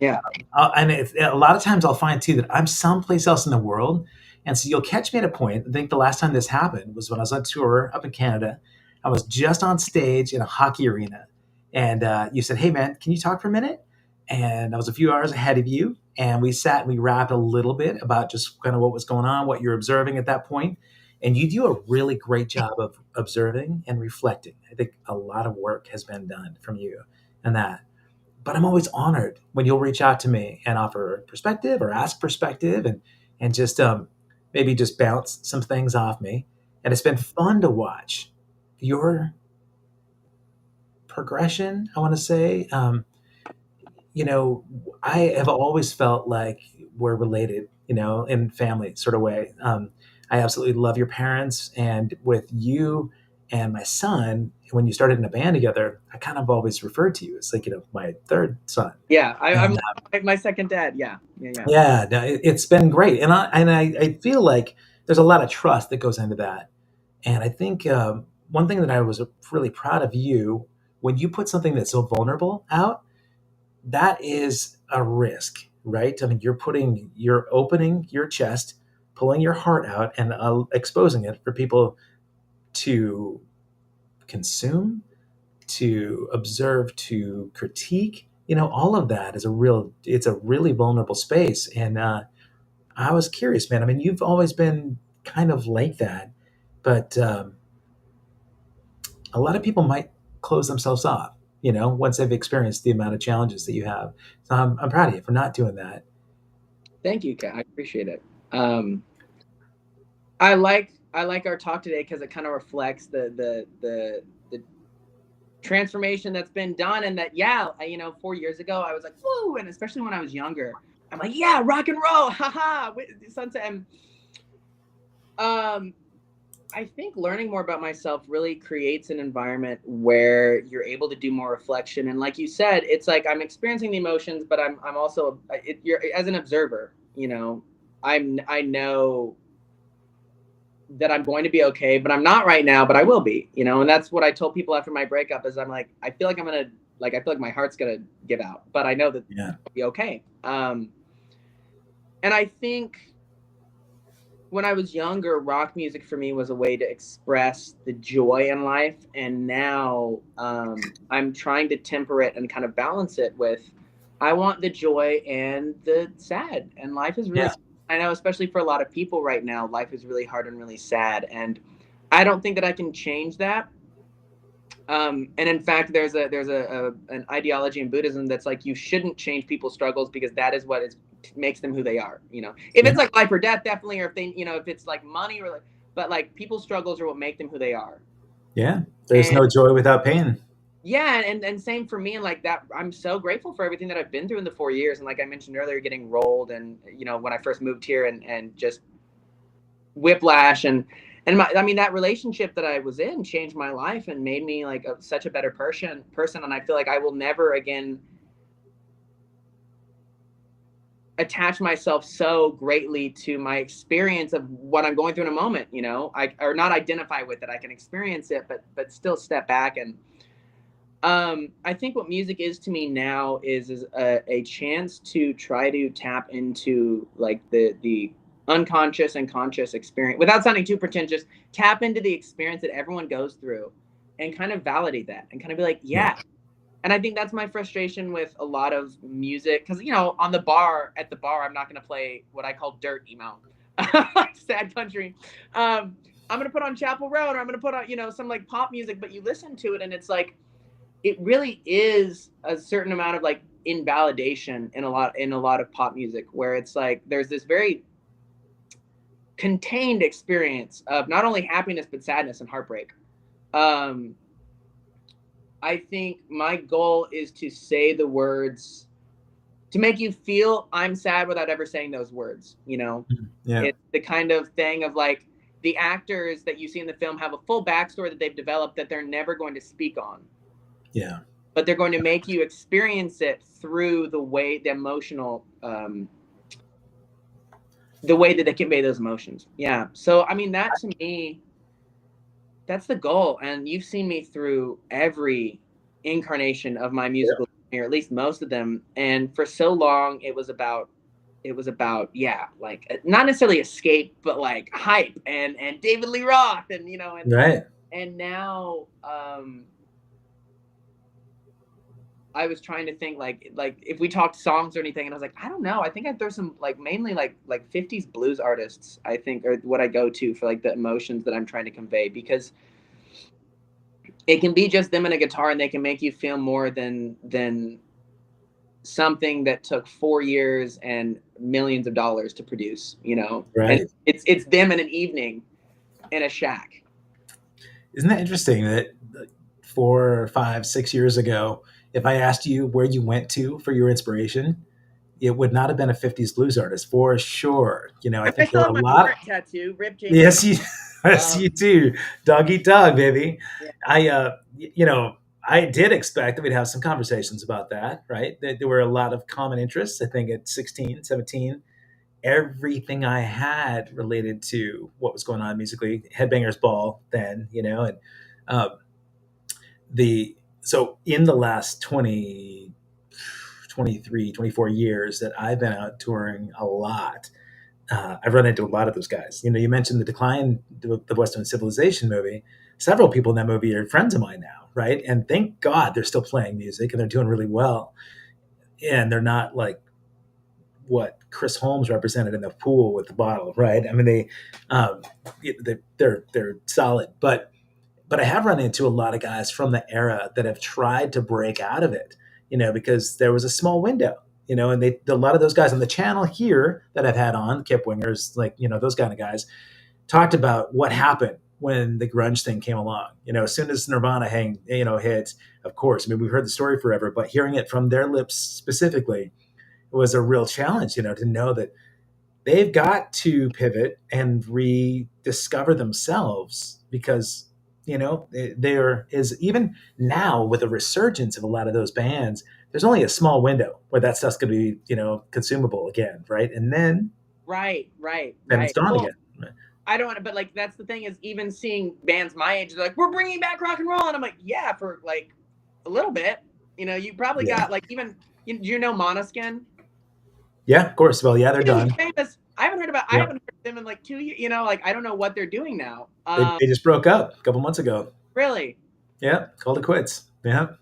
Yeah. and a lot of times I'll find too that I'm someplace else in the world. And so you'll catch me at a point. I think the last time this happened was when I was on tour up in Canada. I was just on stage in a hockey arena. And you said, hey, man, can you talk for a minute? And I was a few hours ahead of you. And we sat and we rapped a little bit about just kind of what was going on, what you're observing at that point. And you do a really great job of observing and reflecting. I think a lot of work has been done from you and that. But I'm always honored when you'll reach out to me and offer perspective or ask perspective and just maybe just bounce some things off me. And it's been fun to watch your progression, I want to say. I have always felt like we're related, in family sort of way. I absolutely love your parents, and with you and my son, when you started in a band together, I kind of always referred to you as like, my third son. Yeah, I'm And like my second dad. Yeah. yeah, no, it's been great, and I feel like there's a lot of trust that goes into that. And I think one thing that I was really proud of you when you put something that's so vulnerable out, that is a risk, right? I mean, you're opening your chest, pulling your heart out, and exposing it for people to consume, to observe, to critique. All of that is it's a really vulnerable space. And I was curious, man. I mean, you've always been kind of like that, but a lot of people might close themselves off, once they've experienced the amount of challenges that you have. So I'm proud of you for not doing that. Thank you, Kat. I appreciate it. I like our talk today because it kind of reflects the transformation that's been done, and that 4 years ago I was like, whoa, and especially when I was younger, I'm like, yeah, rock and roll, haha, sunset. And I think learning more about myself really creates an environment where you're able to do more reflection. And like you said, it's like I'm experiencing the emotions, but I'm also you're as an observer. You know, I know that I'm going to be okay, but I'm not right now, but I will be. You know, and that's what I told people after my breakup is I'm like, I feel like I'm gonna like I feel like my heart's gonna give out, but I know that Yeah. I'll be okay. And I think when I was younger, rock music for me was a way to express the joy in life. And now I'm trying to temper it and kind of balance it with I want the joy and the sad. And life is really, Yeah. I know, especially for a lot of people right now, life is really hard and really sad. And I don't think that I can change that. And in fact, there's an ideology in Buddhism that's like you shouldn't change people's struggles because that is what makes them who they are. You know, if Yeah. it's like life or death, definitely, or if they, you know, if it's like money or like, but like people's struggles are what make them who they are. Yeah. There's And no joy without pain. yeah, and same for me. And like that, I'm so grateful for everything that I've been through in the 4 years. And like I mentioned earlier, getting rolled, and you know, when I first moved here, and just whiplash and I mean that relationship that I was in changed my life and made me like such a better person, and I feel like I will never again attach myself so greatly to my experience of what I'm going through in a moment, you know, I or not identify with it. I can experience it, but still step back. And I think what music is to me now is a chance to try to tap into like the unconscious and conscious experience without sounding too pretentious. Tap into the experience that everyone goes through, and kind of validate that, and kind of be like, Yeah. yeah. And I think that's my frustration with a lot of music because you know on the bar at the bar I'm not going to play what I call dirt emo, sad country. I'm going to put on Chapel Road, or I'm going to put on you know some like pop music, but you listen to it and it's like it really is a certain amount of like invalidation in a lot of pop music where it's like there's this very contained experience of not only happiness but sadness and heartbreak. um I think my goal is to say the words to make you feel I'm sad without ever saying those words, you know. Yeah. It's the kind of thing of like the actors that you see in the film have a full backstory that they've developed that they're never going to speak on, Yeah. but they're going to make you experience it through the way the emotional the way that they convey those emotions. Yeah, so I mean that to me, that's the goal. And you've seen me through every incarnation of my Yeah. musical career, at least most of them. And for so long it was about yeah, like not necessarily escape but like hype and David Lee Roth and you know Right. and now I was trying to think like if we talked songs or anything, and I was like, I don't know. I think there's some like mainly like 50s blues artists. I think are what I go to for like the emotions that I'm trying to convey because it can be just them and a guitar, and they can make you feel more than something that took 4 years and millions of dollars to produce. You know, and Right. it's them in an evening in a shack. Isn't that interesting that 4, 5, 6 years ago, if I asked you where you went to for your inspiration, it would not have been a 50s blues artist for sure. I I think there still were have a my lot. warrant tattoo, Rip James. Yes, you, yes, Um, you do. Dog eat dog, baby. yeah. I did expect that we'd have some conversations about that, right? There were a lot of common interests. I think at 16, 17, everything I had related to what was going on musically, Headbangers Ball then, and um, so in the last 20, 23, 24 years that I've been out touring a lot, I've run into a lot of those guys. You mentioned the Decline, the Western Civilization movie. Several people in that movie are friends of mine now, right? And thank God they're still playing music and they're doing really well. And they're not like what Chris Holmes represented in the pool with the bottle, right? I mean, um, they're solid, but I have run into a lot of guys from the era that have tried to break out of it, because there was a small window, and a lot of those guys on the channel here that I've had on, Kip Wingers, like, those kind of guys, talked about what happened when the grunge thing came along. As soon as Nirvana hit, of course, I mean, we've heard the story forever, but hearing it from their lips specifically, was a real challenge, to know that they've got to pivot and rediscover themselves because there is, even now with the resurgence of a lot of those bands, there's only a small window where that stuff's going to be consumable again, right? And Right. then it's gone Well, again. I don't want to, but like that's the thing is even seeing bands my age, they're like, we're bringing back rock and roll, and I'm like, yeah, for like a little bit. You probably Yeah. got like even do you know Monoskin? Yeah, of course. Well, yeah, they're They're done. famous. I haven't Yep. heard them in like 2 years. Like I don't know what they're doing now. They just broke up a couple months ago. Really? Yeah, called it quits. Yeah.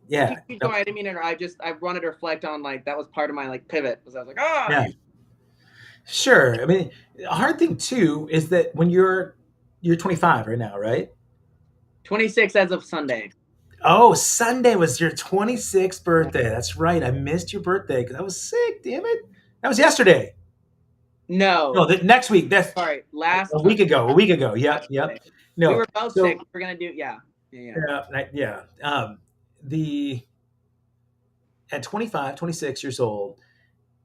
Yeah. Keep Nope. going. I didn't mean it. I wanted to reflect on like that was part of my like pivot because I was like, oh, Yeah. Sure. I mean, a hard thing too is that when you're 25 right now, right? 26 as of Sunday. Oh, Sunday was your 26th birthday. That's right. I missed your birthday because I was sick. Damn it. That was yesterday. No, No, next week. That's sorry, last a week ago. A week ago. Yep. Yep. Sunday. We No. were both So sick. We're gonna do yeah. yeah. The at 25, 26 years old,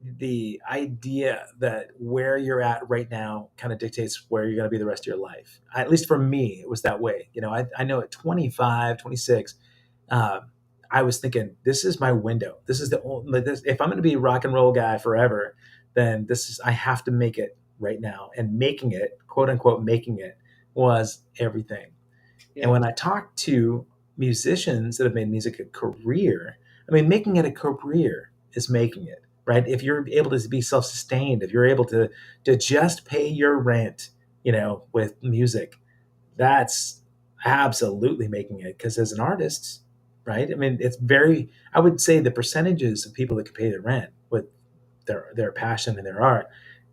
the idea that where you're at right now kind of dictates where you're going to be the rest of your life. At least for me, it was that way. I know at 25, 26, uh, I was thinking, this is my window. This is the only, this, if I'm going to be a rock and roll guy forever, then I have to make it right now. And making it, quote unquote, making it was everything. Yeah. And when I talk to musicians that have made music a career, I mean, making it a career is making it, right? If you're able to be self-sustained, if you're able to just pay your rent, with music, that's absolutely making it. Because as an artist, right? I mean, I would say the percentages of people that can pay their rent with their passion and their art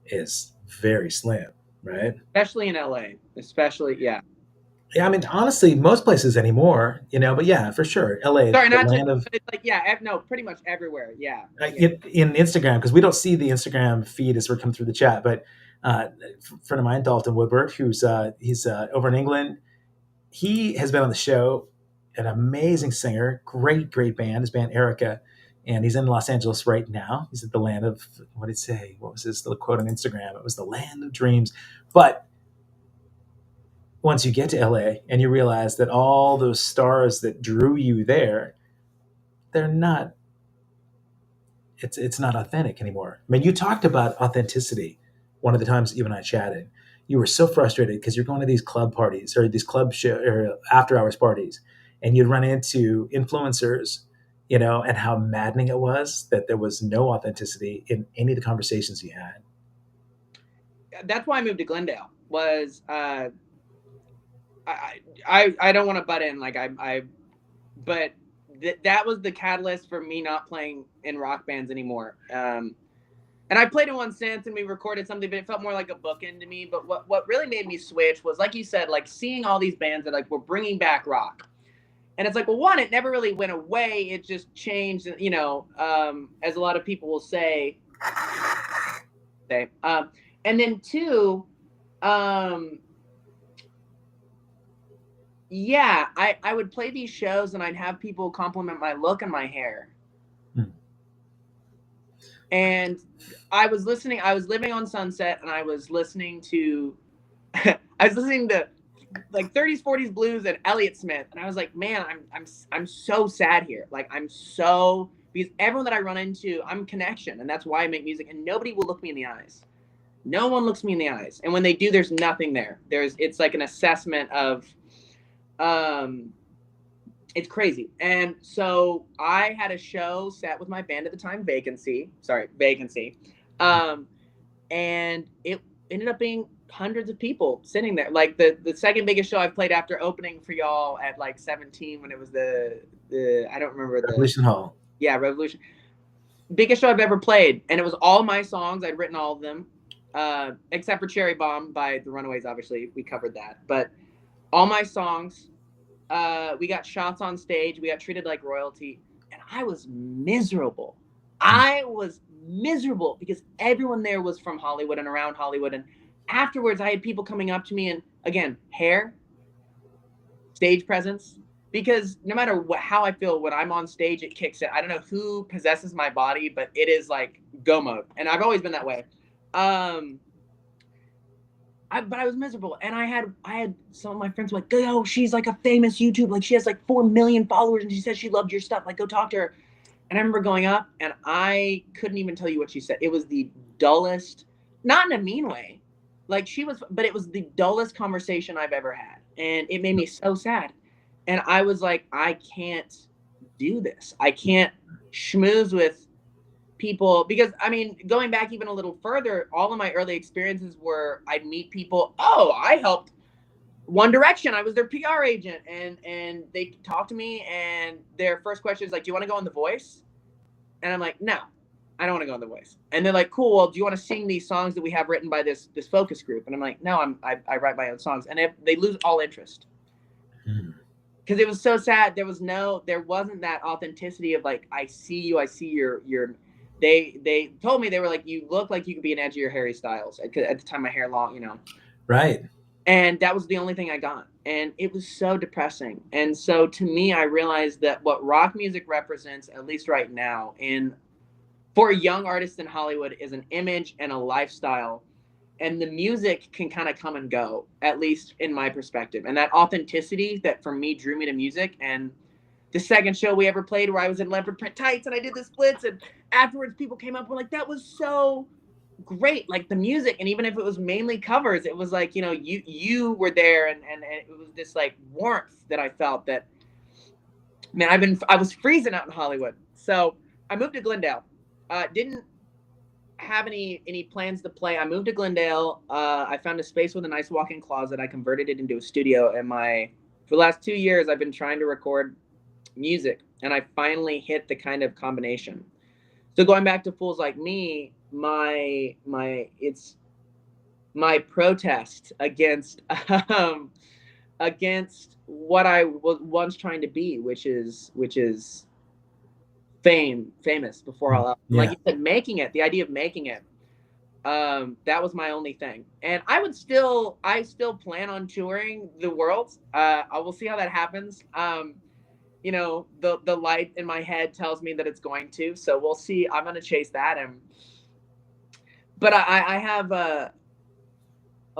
is very slim, right? Especially in LA. Especially, yeah. Yeah, I mean, honestly, most places anymore, but yeah, for sure, LA, Sorry, the not just land of but it's like yeah, no, pretty much everywhere. Yeah. in Instagram, because we don't see the Instagram feed as we're coming through the chat. But a friend of mine, Dalton Woodward, he's over in England, he has been on the show, an amazing singer, great band, his band Erica, and he's in Los Angeles right now. He's at the land of, what did he say? What was his little quote on Instagram? It was the land of dreams. But once you get to LA and you realize that all those stars that drew you there, they're not, it's not authentic anymore. I mean, you talked about authenticity one of the times you and I chatted. You were so frustrated because you're going to these club parties or these club show or after hours parties, and you'd run into influencers, and how maddening it was that there was no authenticity in any of the conversations you had. That's why I moved to Glendale. Was I don't want to butt in, like but that was the catalyst for me not playing in rock bands anymore. And I played in one since, and we recorded something, but it felt more like a bookend to me. But what really made me switch was, like you said, like seeing all these bands that like were bringing back rock, and it's like, well, one, it never really went away; it just changed. As a lot of people will say. And then two, yeah, I would play these shows and I'd have people compliment my look and my hair. And I was living on Sunset, and I was listening to like 30s, 40s blues and Elliott Smith. And I was like, man, I'm so sad here. Like because everyone that I run into, I'm connection, and that's why I make music, and nobody will look me in the eyes. No one looks me in the eyes. And when they do, there's nothing there. It's like an assessment of it's crazy. And so I had a show set with my band at the time, Vacancy. And it ended up being hundreds of people sitting there. Like the second biggest show I've played after opening for y'all at like 17 when it was the I don't remember Revolution Hall. Yeah, Revolution. Biggest show I've ever played. And it was all my songs. I'd written all of them. Except for Cherry Bomb by the Runaways, obviously. We covered that. But all my songs, we got shots on stage. We got treated like royalty. And I was miserable. Because everyone there was from Hollywood and around Hollywood. And afterwards, I had people coming up to me and, again, hair, stage presence, because no matter how I feel when I'm on stage, it kicks in. I don't know who possesses my body, but it is like go mode, and I've always been that way. But I was miserable, and I had some of my friends were like, "Yo, she's like a famous YouTube, like she has like 4 million followers, and she says she loved your stuff. Like, go talk to her." And I remember going up, and I couldn't even tell you what she said. It was the dullest, not in a mean way, like she was, but it was the dullest conversation I've ever had, and it made me so sad. And I was like, I can't do this. I can't schmooze with people, because I mean, going back even a little further, all of my early experiences were I'd meet people. Oh, I helped One Direction. I was their PR agent, and they talked to me, and their first question is like, "Do you want to go on The Voice?" And I'm like, "No, I don't want to go on The Voice." And they're like, "Cool. Well, do you want to sing these songs that we have written by this focus group?" And I'm like, "No, I write my own songs." And they lose all interest. Because it was so sad. There wasn't that authenticity of like, I see you, I see your. They told me, they were like, "You look like you could be an edgy or Harry Styles." At the time, my hair long, Right. And that was the only thing I got, and it was so depressing. And so to me, I realized that what rock music represents, at least right now, for a young artist in Hollywood, is an image and a lifestyle. And the music can kind of come and go, at least in my perspective. And that authenticity that for me drew me to music. And the second show we ever played, where I was in leopard print tights and I did the splits, and afterwards people came up and were like, "That was so great." Like the music, and even if it was mainly covers, it was like, you were there, and it was this like warmth that I felt. That, man, I was freezing out in Hollywood. So I moved to Glendale. Didn't have any plans to play. I moved to Glendale. I found a space with a nice walk-in closet. I converted it into a studio, and for the last 2 years I've been trying to record music, and I finally hit the kind of combination. So going back to Fools Like Me, it's my protest against against what I was once trying to be, which is famous before all else. Yeah. Like you said, making it, the idea of making it, that was my only thing. And I still plan on touring the world. I will see how that happens. The light in my head tells me that it's going to, so we'll see. I'm going to chase that. But I have a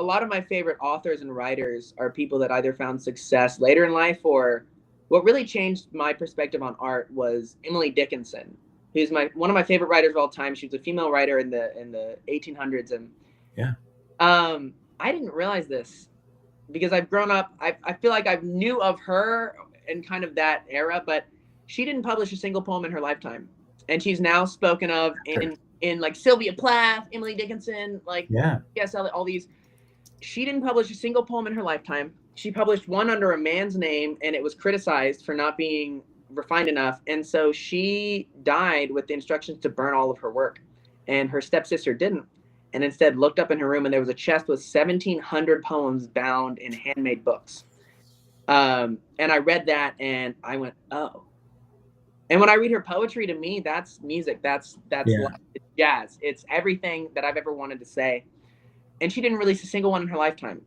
lot of my favorite authors and writers are people that either found success later in life, or what really changed my perspective on art was Emily Dickinson, who's one of my favorite writers of all time. She was a female writer in the 1800s. And yeah, I didn't realize this because I've grown up. I feel like I knew of her and kind of that era, but she didn't publish a single poem in her lifetime, and she's now spoken of in like Sylvia Plath, Emily Dickinson, like yes, all these. She didn't publish a single poem in her lifetime. She published one under a man's name, and it was criticized for not being refined enough. And so she died with the instructions to burn all of her work. And her stepsister didn't, and instead looked up in her room, and there was a chest with 1,700 poems bound in handmade books. And I read that, and I went, oh. And when I read her poetry, to me, that's music. That's life. It's jazz. It's everything that I've ever wanted to say. And she didn't release a single one in her lifetime.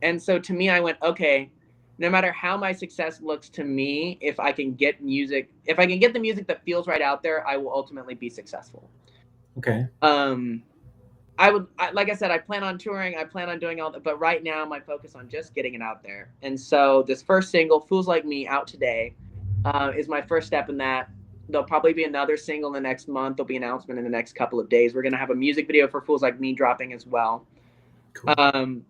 And so to me, I went, okay, no matter how my success looks to me, if I can get the music that feels right out there, I will ultimately be successful. Okay. Like I said, I plan on touring. I plan on doing all that. But right now, my focus on just getting it out there. And so this first single, Fools Like Me, out today, is my first step in that. There'll probably be another single in the next month. There'll be an announcement in the next couple of days. We're going to have a music video for Fools Like Me dropping as well. Cool.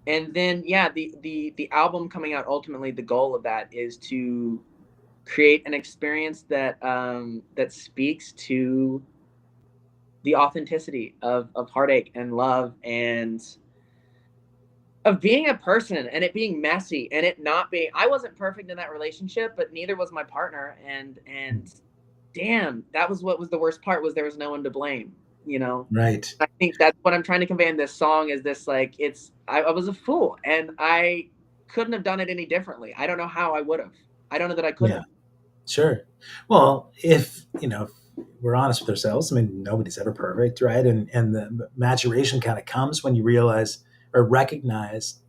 And then, the album coming out, ultimately, the goal of that is to create an experience that speaks to the authenticity of heartache and love, and of being a person, and it being messy, and it not being, I wasn't perfect in that relationship, but neither was my partner. And damn, that was what was the worst part, was there was no one to blame, Right. I think that's what I'm trying to convey in this song, is this, like, I was a fool, and I couldn't have done it any differently. I don't know how I would have. I don't know that I could have. Sure. Well, if we're honest with ourselves, I mean, nobody's ever perfect, right? And the maturation kind of comes when you realize or recognize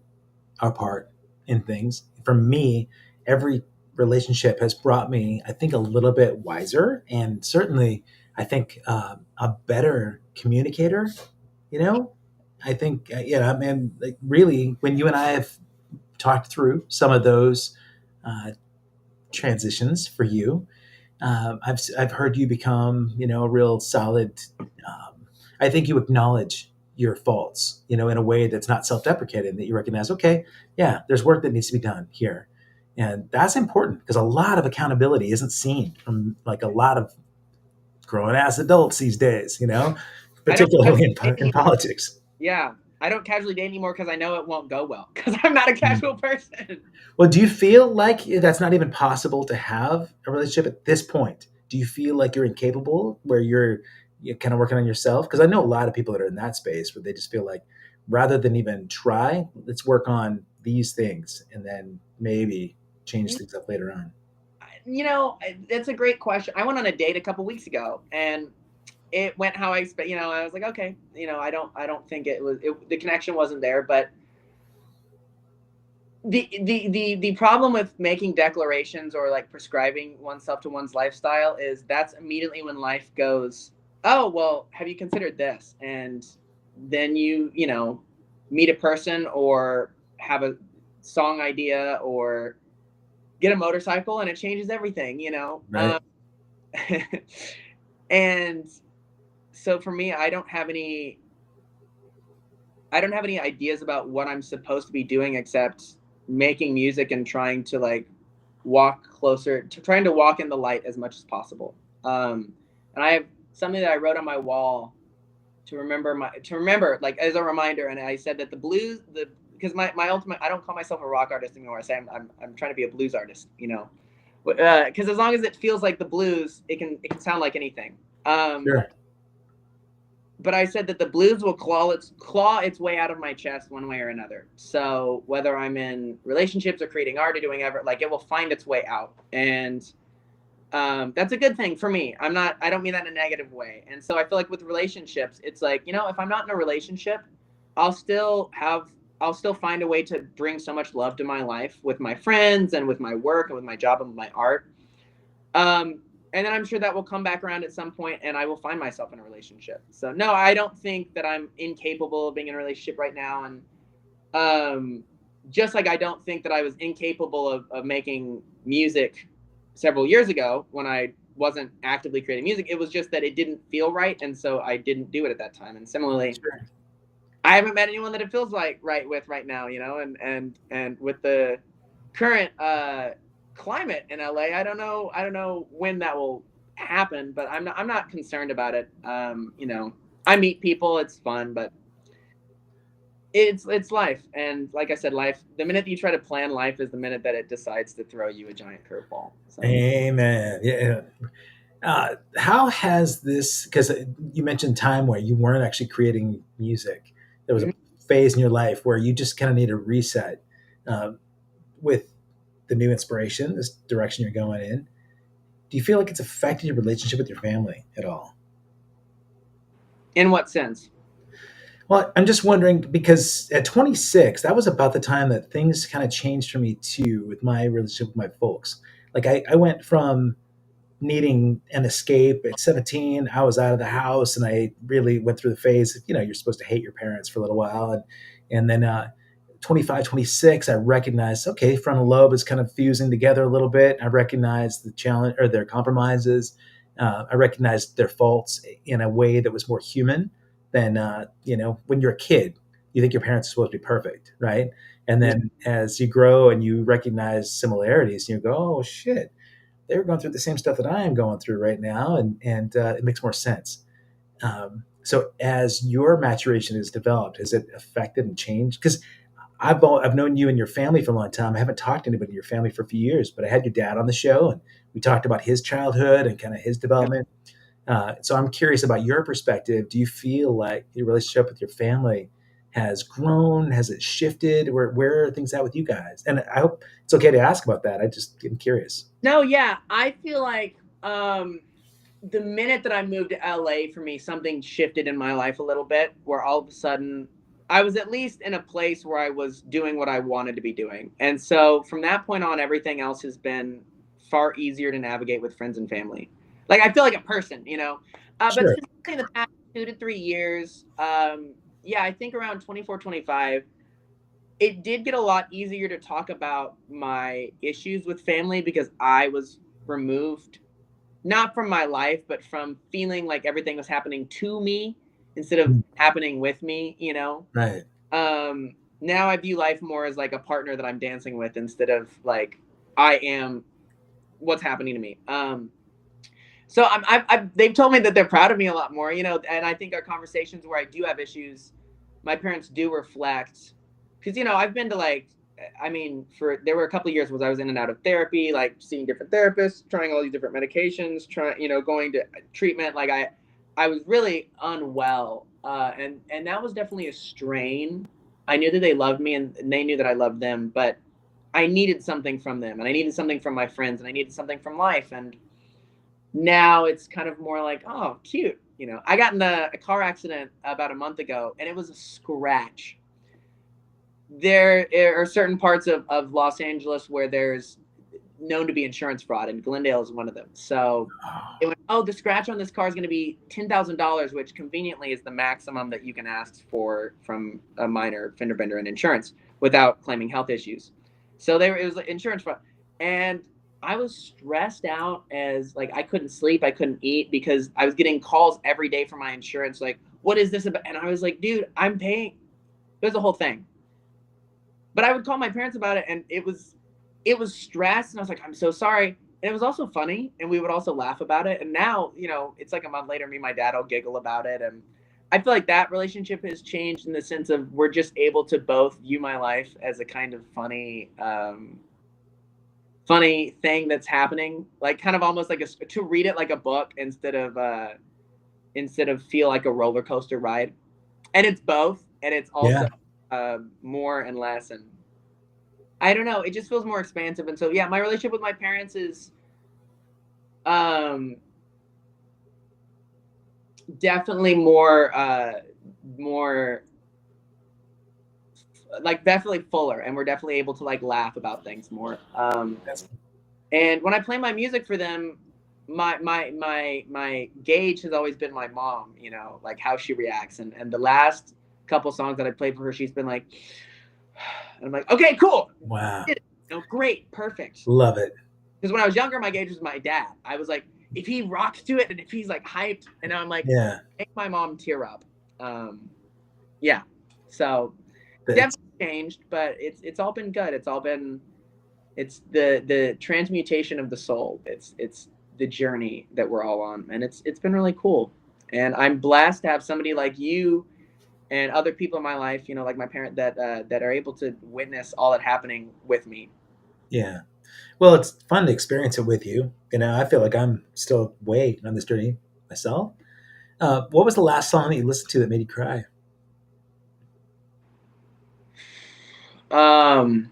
our part in things. For me, every relationship has brought me, I think, a little bit wiser, and certainly, I think, a better communicator. You know, I think, yeah, I mean, like, really, when you and I have talked through some of those uh, transitions for you, I've heard you become, a real solid. I think you acknowledge your faults, in a way that's not self-deprecating. That you recognize, okay, yeah, there's work that needs to be done here, and that's important because a lot of accountability isn't seen from like a lot of grown ass adults these days. I don't Particularly casually in, date in anymore. politics. Yeah, I don't casually date anymore because I know it won't go well because I'm not a casual person. Well, do you feel like that's not even possible to have a relationship at this point? Do you feel like you're incapable, where you're kind of working on yourself? Because I know a lot of people that are in that space where they just feel like, rather than even try, let's work on these things and then maybe change things up later on. That's a great question. I went on a date a couple weeks ago, and it went how I expect. I was like, okay, I don't think the connection wasn't there, but the problem with making declarations or like prescribing oneself to one's lifestyle is that's immediately when life goes, oh well, have you considered this? And then you meet a person or have a song idea or get a motorcycle and it changes everything. Right. And so for me, I don't have any ideas about what I'm supposed to be doing except making music and trying to like trying to walk in the light as much as possible. And I have something that I wrote on my wall to remember like as a reminder. And I said that the blues, because my ultimate, I don't call myself a rock artist anymore. I say I'm trying to be a blues artist. Because as long as it feels like the blues, it can sound like anything. Sure. But I said that the blues will claw its way out of my chest one way or another. So whether I'm in relationships or creating art or doing ever, like it will find its way out, and that's a good thing for me. I don't mean that in a negative way. And so I feel like with relationships, it's like if I'm not in a relationship, I'll still have I'll still find a way to bring so much love to my life with my friends and with my work and with my job and with my art. And then I'm sure that will come back around at some point and I will find myself in a relationship. So no, I don't think that I'm incapable of being in a relationship right now. And just like I don't think that I was incapable of making music several years ago when I wasn't actively creating music. It was just that it didn't feel right. And so I didn't do it at that time. And similarly, Sure. I haven't met anyone that it feels like right with right now, and with the current climate in LA, I don't know when that will happen, but I'm not concerned about it. I meet people, it's fun, but it's life. And like I said, life, the minute you try to plan life is the minute that it decides to throw you a giant curveball. So Amen. Yeah. How has this, because you mentioned time where you weren't actually creating music, there was a mhm. phase in your life where you just kind of need a reset, um, with the new inspiration, this direction you're going in. Do you feel like it's affected your relationship with your family at all? In what sense? Well, I'm just wondering because at 26, that was about the time that things kind of changed for me too with my relationship with my folks. Like I went from needing an escape at 17. I was out of the house and I really went through the phase of, you're supposed to hate your parents for a little while. And then 25, 26, I recognized, okay, frontal lobe is kind of fusing together a little bit. I recognized the challenge or their compromises. I recognized their faults in a way that was more human than, when you're a kid, you think your parents are supposed to be perfect, right? And Yeah. then as you grow and you recognize similarities, you go, oh shit, they were going through the same stuff that I am going through right now, and it makes more sense. So as your maturation has developed, has it affected and changed? Because I've known you and your family for a long time. I haven't talked to anybody in your family for a few years, but I had your dad on the show, and we talked about his childhood and kind of his development. So I'm curious about your perspective. Do you feel like your relationship with your family has grown? Has it shifted? Where are things at with you guys? And I hope it's okay to ask about that. I just am curious. No, yeah, I feel like the minute that I moved to LA, for me, something shifted in my life a little bit, where all of a sudden I was at least in a place where I was doing what I wanted to be doing. And so from that point on, everything else has been far easier to navigate with friends and family. Like I feel like a person, you know. But Sure. specifically in the past 2 to 3 years, yeah, I think around 24, 25, it did get a lot easier to talk about my issues with family because I was removed, not from my life, but from feeling like everything was happening to me instead of Mm. happening with me, you know? Right. Now I view life more as like a partner that I'm dancing with instead of like I am what's happening to me. So they've told me that they're proud of me a lot more, you know, and I think our conversations where I do have issues, my parents do reflect, because you know I've been to like, I mean, there were a couple of years where I was in and out of therapy, like seeing different therapists, trying all these different medications, trying, you know, going to treatment. Like I was really unwell, and that was definitely a strain. I knew that they loved me and they knew that I loved them, but I needed something from them, and I needed something from my friends, and I needed something from life, and now it's kind of more like, oh, cute. You know, I got in a car accident about a month ago, and it was a scratch. There are certain parts of Los Angeles where there's known to be insurance fraud, and Glendale is one of them. So it went, oh, the scratch on this car is going to be $10,000, which conveniently is the maximum that you can ask for from a minor fender bender in insurance without claiming health issues. So it was like insurance fraud, and I was stressed out as like I couldn't sleep, I couldn't eat because I was getting calls every day from my insurance, like, what is this about? And I was like, dude, I'm paying. It was a whole thing. But I would call my parents about it, and it was stress, and I was like, I'm so sorry. And it was also funny, and we would also laugh about it. And now, you know, it's like a month later, me and my dad will giggle about it, and I feel like that relationship has changed in the sense of we're just able to both view my life as a kind of funny thing that's happening, like kind of almost like to read it like a book instead of feel like a roller coaster ride. And it's both, and it's also Yeah. more and less, and I don't know. It just feels more expansive. And so, yeah, my relationship with my parents is um, definitely more like definitely fuller, and we're definitely able to like laugh about things more. That's And when I play my music for them, my gauge has always been my mom. You know, like how she reacts. And the last couple songs that I played for her, she's been like, and I'm like, okay, cool, wow. did it. You know, great, perfect. Love it. Because when I was younger, my gauge was my dad. I was like, if he rocks to it and if he's like hyped, and now I'm like, Yeah. make my mom tear up. Yeah. So That's definitely changed, but it's all been good. It's the transmutation of the soul. It's the journey that we're all on, and it's been really cool. And I'm blessed to have somebody like you and other people in my life, you know, like my parent, that are able to witness all that happening with me. yeah. Well, it's fun to experience it with you. You know, I feel like I'm still way on this journey myself. What was the last song that you listened to that made you cry? Um,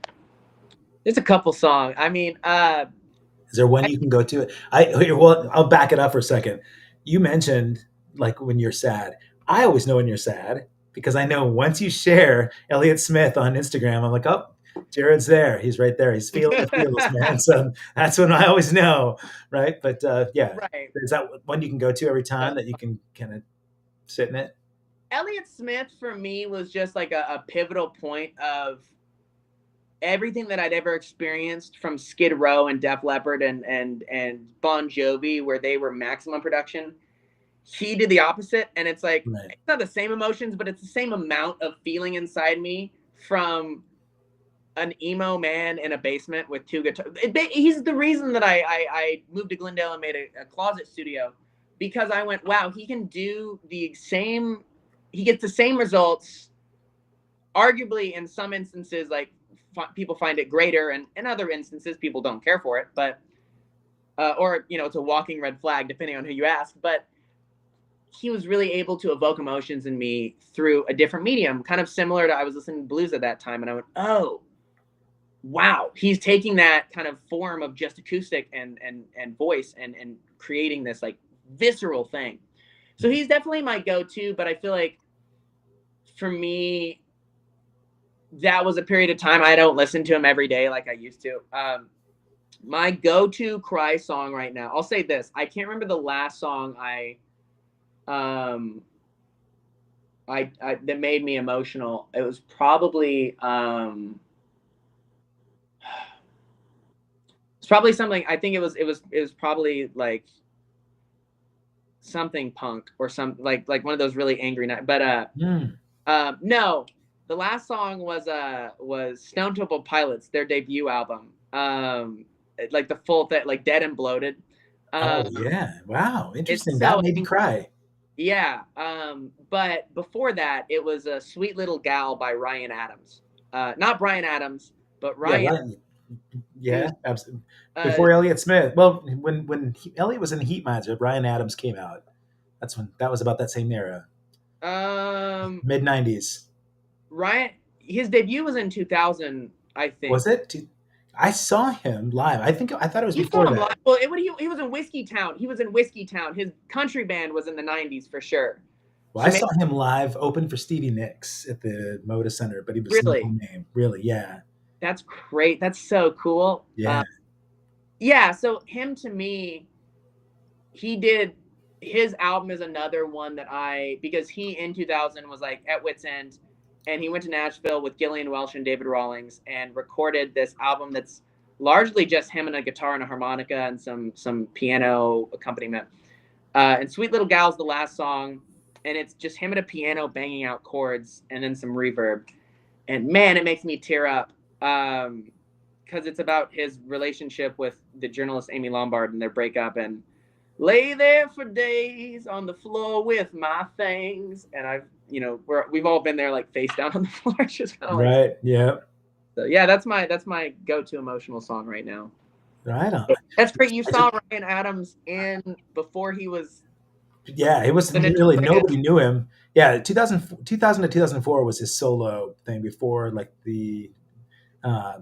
there's a couple songs. I mean, Is there one you can go to? Well, I'll back it up for a second. You mentioned like when you're sad. I always know when you're sad because I know once you share Elliott Smith on Instagram, I'm like, oh, Jared's there. He's right there. He's feeling the feels, man. So that's when I always know, right? But yeah, right. is that one you can go to every time that you can kind of sit in it? Elliott Smith for me was just like a pivotal point of everything that I'd ever experienced from Skid Row and Def Leppard and Bon Jovi, where they were maximum production. He did the opposite, and it's like Right. it's not the same emotions, but it's the same amount of feeling inside me from an emo man in a basement with two guitars. He's the reason that I moved to Glendale and made a closet studio, because I went, wow, he can do the same. He gets the same results. Arguably, in some instances, like people find it greater, and in other instances, people don't care for it. But or you know, it's a walking red flag depending on who you ask. But he was really able to evoke emotions in me through a different medium, kind of similar to I was listening to blues at that time, and I went, oh, wow, he's taking that kind of form of just acoustic and voice and creating this like visceral thing. So he's definitely my go-to, but I feel like for me, that was a period of time. I don't listen to him every day like I used to. My go-to cry song right now, I'll say this. I can't remember the last song that made me emotional. It was probably it's probably something. I think it was probably like something punk or some like one of those really angry nights. But no, the last song was Stone Temple Pilots, their debut album. Like the full thing, like Dead and Bloated. Oh yeah, wow, It's interesting. That so made you cry. yeah. But before that, it was a Sweet Little Gal by Ryan Adams. Not Brian Adams, but Yeah, Ryan. right. Yeah, absolutely. Uh, Before Elliott Smith. Well, Elliott was in Heat Miser, Brian Adams came out. That was about that same era, um, mid '90s. Ryan. His debut was in 2000, I think. Was it? I saw him live. I thought it was You saw before him that. live. Well, he was in Whiskey Town. He was in Whiskey Town. His country band was in the 90s for sure. Well, So I maybe, saw him live open for Stevie Nicks at the Moda Center, but he was no really, name. Really, yeah, that's great. That's so cool. yeah. Yeah. So him to me, he did his album is another one that because he in 2000 was like at wit's end, and he went to Nashville with Gillian Welch and David Rawlings and recorded this album that's largely just him and a guitar and a harmonica and some piano accompaniment. And Sweet Little Gal's the last song, and it's just him at a piano banging out chords and then some reverb. And man, it makes me tear up because it's about his relationship with the journalist Amy Lombard and their breakup, and lay there for days on the floor with my things. And we've all been there, like face down on the floor, just kind of like. Right, yeah. So yeah, that's my go-to emotional song right now. Right on. That's great. You saw Ryan Adams before he was. Yeah, it was really nobody knew him. Yeah, 2000 to 2004 was his solo thing before like uh,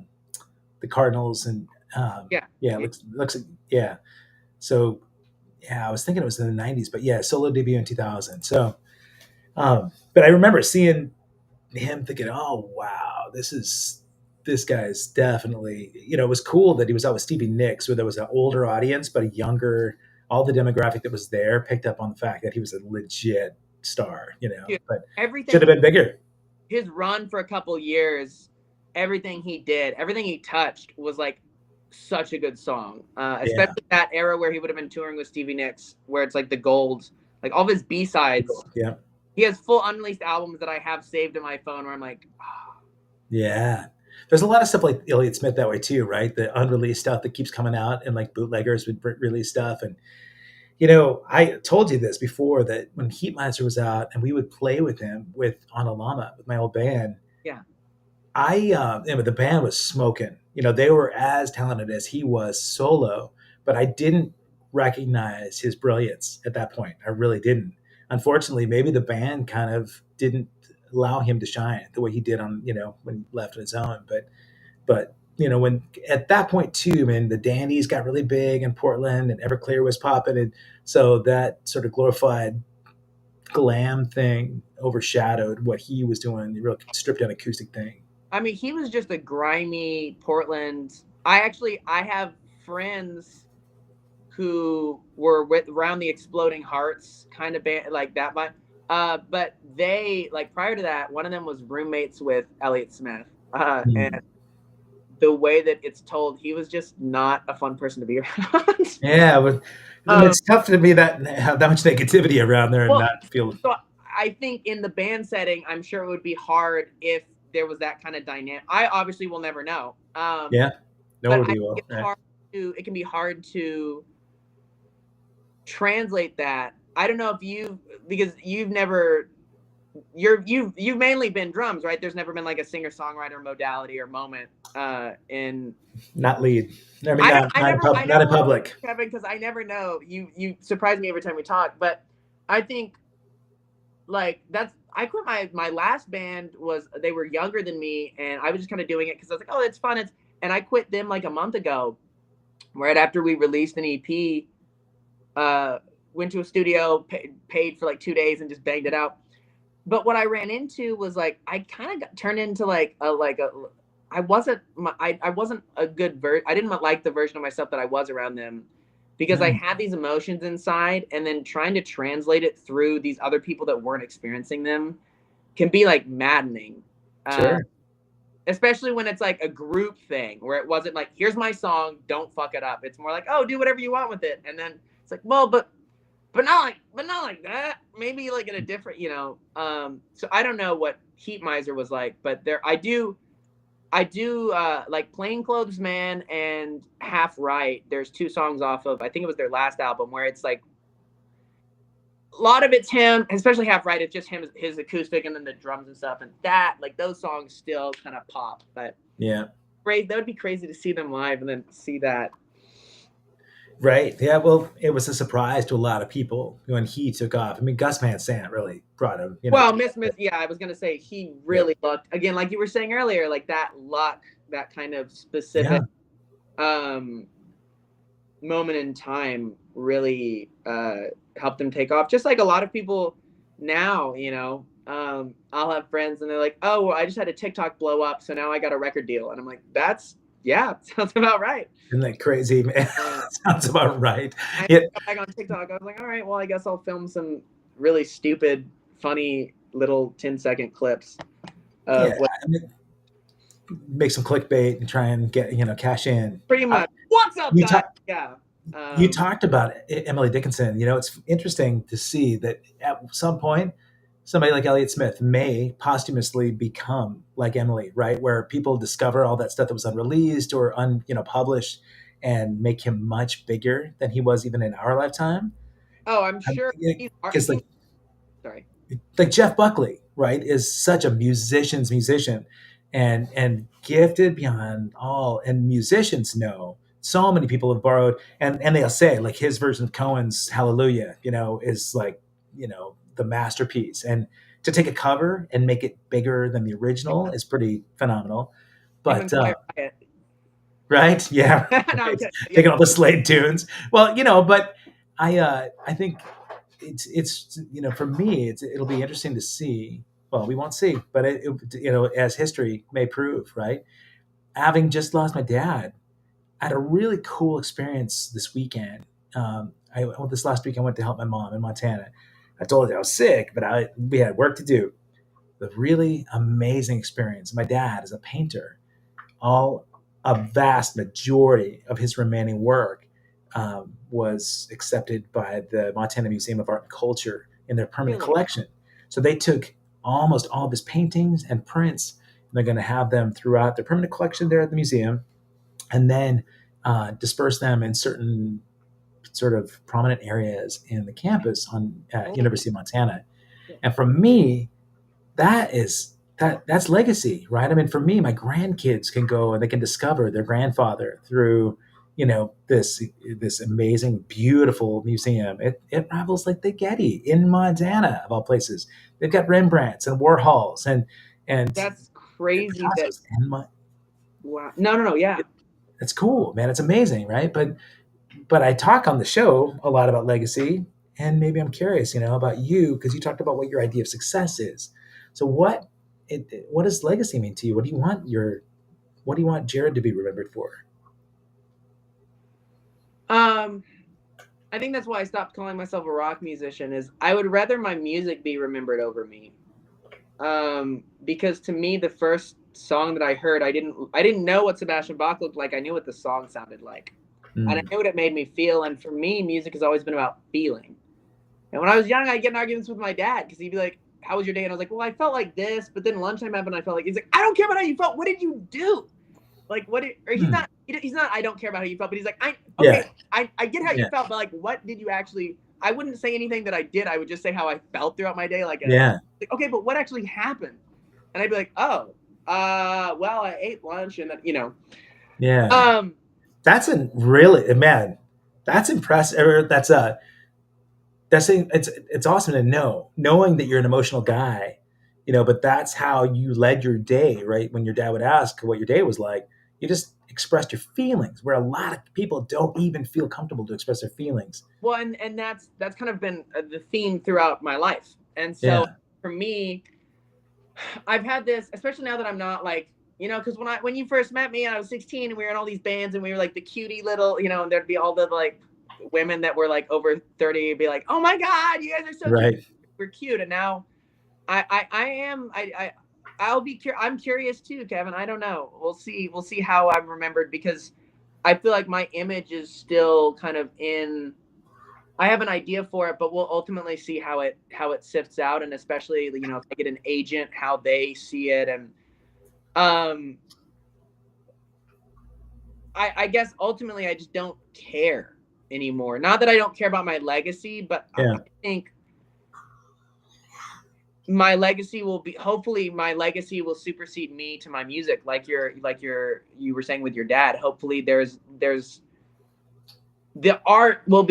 the Cardinals and yeah, looks like yeah. So yeah, I was thinking it was in the 90s, but yeah, solo debut in 2000. So but I remember seeing him thinking, "Oh wow, this guy's definitely." It was cool that he was out with Stevie Nicks, where there was an older audience, but a younger. All the demographic that was there picked up on the fact that he was a legit star. Dude, But everything should have been bigger. His run for a couple years, everything he did, everything he touched was like such a good song. Especially that era where he would have been touring with Stevie Nicks, where it's like the gold, like all of his B-sides. Yeah. He has full unreleased albums that I have saved in my phone where I'm like, oh. Yeah. There's a lot of stuff like Elliott Smith that way too, right? The unreleased stuff that keeps coming out, and like bootleggers would release stuff. And I told you this before, that when Heat Miser was out and we would play with him on Alama with my old band. Yeah. The band was smoking. They were as talented as he was solo, but I didn't recognize his brilliance at that point. I really didn't. Unfortunately, maybe the band kind of didn't allow him to shine the way he did on, when he left on his own. But when at that point too, man, the Dandies got really big in Portland and Everclear was popping, and so that sort of glorified glam thing overshadowed what he was doing, the real stripped down acoustic thing. I mean, he was just a grimy Portland. I have friends who were around the Exploding Hearts kind of band, like that band. But they, like, prior to that, one of them was roommates with Elliott Smith. And the way that it's told, he was just not a fun person to be around. Yeah, but it's tough to be have that much negativity around there and not feel. So I think in the band setting, I'm sure it would be hard if there was that kind of dynamic. I obviously will never know. Yeah, nobody will. It can be hard to translate that. I don't know if because you've mainly been drums, right? There's never been like a singer-songwriter modality or moment in not lead. I mean, not in public, Kevin, because I never know. You surprise me every time we talk, but I think like I quit my last band they were younger than me, and I was just kind of doing it because I was like, oh, it's fun. And I quit them like a month ago, right after we released an EP. Went to a studio, paid for like 2 days, and just banged it out. but what I ran into was like I kind of got turned into like a I wasn't I wasn't a good I didn't like the version of myself that I was around them because I Mm, had these emotions inside and then trying to translate it through these other people that weren't experiencing them can be like maddening. Uh, sure. Especially when it's like a group thing where it wasn't like, here's my song, don't fuck it up. It's more like, oh, do whatever you want with it. And then it's like, well, but not like that. Maybe like in a different, so I don't know what Heat Miser was like, but there I do like Plainclothes Man and Half Right. There's two songs off of I think it was their last album where it's like a lot of it's him, especially Half Right. It's just him, his acoustic, and then the drums and stuff, and that like those songs still kind of pop. But Yeah. great, that would be crazy to see them live and then see that. Right. Yeah. Well, it was a surprise to a lot of people when he took off. I mean, Gus Van Sant really brought him, Well, to Miss, yeah, I was gonna say he yeah. really looked again, like you were saying earlier, like that luck, that kind of specific Yeah. um moment in time really helped them take off. Just like a lot of people now, I'll have friends and they're like, "Oh, well, I just had a TikTok blow up, so now I got a record deal," and I'm like, "That's yeah, sounds about right." Isn't that crazy, man? Uh, Sounds about right. I It, got back on TikTok. I was like, "All right, well, I guess I'll film some really stupid, funny little 10-second clips of yeah. what I mean, make some clickbait and try and get, cash in. pretty much. What's up, You guys? talk, Yeah." you Um, talked about Emily Dickinson. It's interesting to see that at some point, somebody like Elliott Smith may posthumously become like Emily, right? Where people discover all that stuff that was unreleased or published, and make him much bigger than he was even in our lifetime. oh, I'm sure Because he's sorry. Jeff Buckley, right, is such a musician's musician, and gifted beyond all. And musicians know so many people have borrowed, and they'll say like his version of Cohen's Hallelujah, is like the masterpiece. And to take a cover and make it bigger than the original is pretty phenomenal. Him and But Quiet Riot. right, yeah, No, I'm right, kidding. Yeah, taking all the Slade tunes. Well, but I think it's for me it'll be interesting to see. Well, we won't see, but as history may prove, right? Having just lost my dad, I had a really cool experience this weekend. This last week I went to help my mom in Montana. I told you I was sick, but we had work to do. The really amazing experience. My dad is a painter. All A vast majority of his remaining work was accepted by the Montana Museum of Art and Culture in their permanent really. collection. So they took almost all of his paintings and prints, and they're going to have them throughout their permanent collection there at the museum, and then disperse them in certain sort of prominent areas in the campus on Oh, University of Montana. yeah. And for me, that's legacy, right? I mean, for me, my grandkids can go and they can discover their grandfather through this amazing, beautiful museum. It rivals like the Getty in Montana, of all places. They've got Rembrandts and Warhols and That's crazy. That Picassos and wow. No, no, no. Yeah. it's cool, man. It's amazing, right? But I talk on the show a lot about legacy, and maybe I'm curious, about you, because you talked about what your idea of success is. So what does legacy mean to you? What do you want Jared to be remembered for? Um, I think that's why I stopped calling myself a rock musician. Is I would rather my music be remembered over me. Because to me, the first song that I heard, I didn't know what Sebastian Bach looked like. I knew what the song sounded like, and I Mm, knew what it made me feel. And for me, music has always been about feeling. And when I was young, I'd get in arguments with my dad because he'd be like, "How was your day?" And I was like, "Well, I felt like this." But then lunchtime happened, and I felt like he's like, "I don't care about how you felt. What did you do?" Like, what? Or he's mm. not. He's not. I don't care about how you felt, but he's like, "I okay. Yeah, I get how you yeah, felt, but like, what did you actually?" I wouldn't say anything that I did. I would just say how I felt throughout my day. yeah, Like, okay, but what actually happened? And I'd be like, "Oh, well, I ate lunch, and then yeah. um, That's a really, man. That's impressive. It's awesome to knowing that you're an emotional guy, but that's how you led your day, right? When your dad would ask what your day was like, you just expressed your feelings, where a lot of people don't even feel comfortable to express their feelings. well, and that's kind of been the theme throughout my life, and so Yeah. for me, I've had this, especially now that I'm not like, you know, because when you first met me and I was 16 and we were in all these bands and we were like the cutie little, you know, and there'd be all the like women that were like over 30 and be like, oh my God, you guys are so Right. cute. We're cute. And now I'm curious too, Kevin. I don't know. We'll see how I'm remembered, because I feel like my image is still kind of in. I have an idea for it, but we'll ultimately see how it sifts out, and especially, you know, if I get an agent, how they see it, and I guess ultimately I just don't care anymore. Not that I don't care about my legacy, but Yeah. I think my legacy will be, hopefully my legacy will supersede me to my music, like you were saying with your dad. Hopefully there's the art will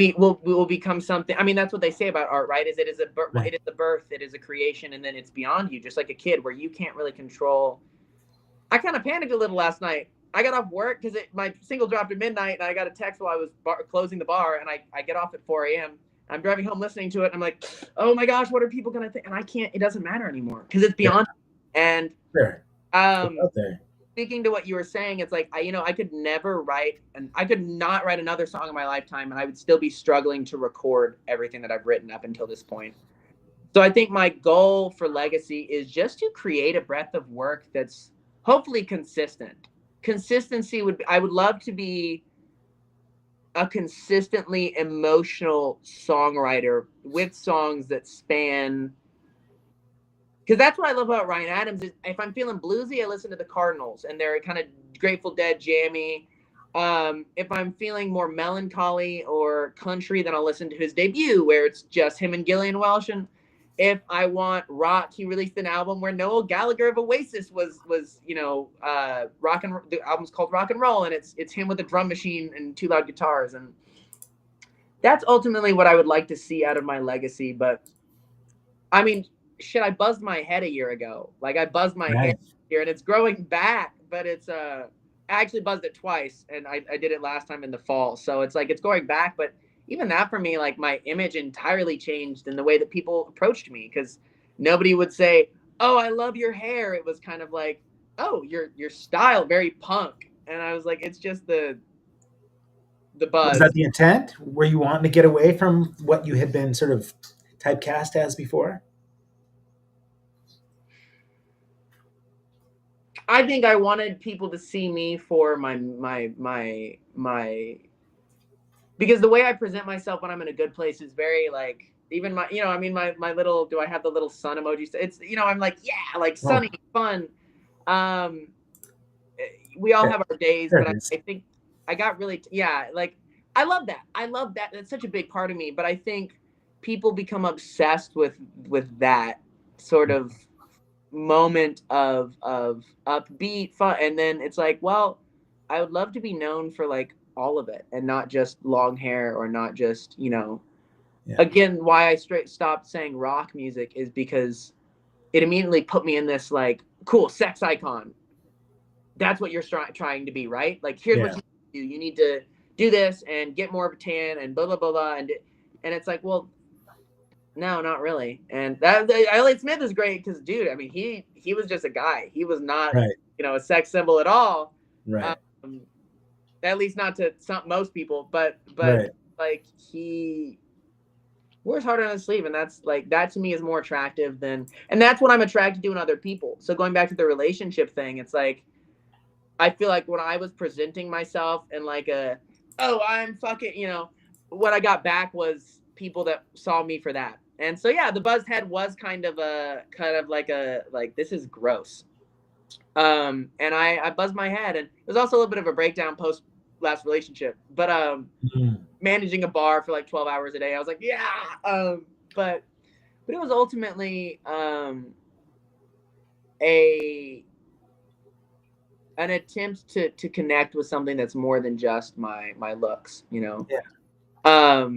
become something. I mean, that's what they say about art, right? It is a birth, it is a creation, and then it's beyond you, just like a kid where you can't really control. I kind of panicked a little last night. I got off work because my single dropped at midnight, and I got a text while I was closing the bar, and I get off at 4 a.m. I'm driving home listening to it, and I'm like, oh my gosh, what are people gonna think? And I can't. It doesn't matter anymore because it's beyond. Yeah. And Sure. speaking to what you were saying, it's like I could never write, and I could not write another song in my lifetime, and I would still be struggling to record everything that I've written up until this point. So I think my goal for legacy is just to create a breadth of work that's hopefully consistent. Consistency I would love to be a consistently emotional songwriter with songs that span, because that's what I love about Ryan Adams is if I'm feeling bluesy, I listen to the Cardinals and they're kind of Grateful Dead jammy. If I'm feeling more melancholy or country, then I'll listen to his debut where it's just him and Gillian Welsh. And if I want rock, he released an album where Noel Gallagher of Oasis was the album's called Rock and Roll, and it's him with a drum machine and two loud guitars, and that's ultimately what I would like to see out of my legacy. But I mean, shit, I buzzed my head a year ago. Like I buzzed my head here, and it's growing back, but it's I actually buzzed it twice, and I did it last time in the fall, so it's like it's going back, but even that for me, like my image entirely changed in the way that people approached me, because nobody would say, oh, I love your hair. It was kind of like, oh, your style, very punk. And I was like, it's just the buzz. Was that the intent? Were you wanting to get away from what you had been sort of typecast as before? I think I wanted people to see me for my because the way I present myself when I'm in a good place is very like, even my, I mean, my little, do I have the little sun emoji? It's, I'm like, yeah, like sunny, fun. We all have our days, but I think I got really, like, I love that. I love that. That's such a big part of me, but I think people become obsessed with that sort of moment of upbeat fun. And then it's like, well, I would love to be known for like all of it and not just long hair or not just, again, why I stopped saying rock music is because it immediately put me in this like cool sex icon. That's what you're trying to be, right? Like, here's what you do. You need to do this and get more of a tan and blah, blah, blah, blah. And it's like, well, no, not really. And that Elliott Smith is great because, dude, I mean, he was just a guy. He was not, a sex symbol at all. Right. At least not to most people. But like he wears hard on his sleeve, and that's like that to me is more attractive than, and that's what I'm attracted to in other people. So going back to the relationship thing, it's like I feel like when I was presenting myself in like I'm fucking, what I got back was people that saw me for that. And so, yeah, the buzzed head was kind of like this is gross. And I buzzed my head, and it was also a little bit of a breakdown post last relationship, but managing a bar for like 12 hours a day, I was like, yeah. But it was ultimately an attempt to connect with something that's more than just my looks, Yeah.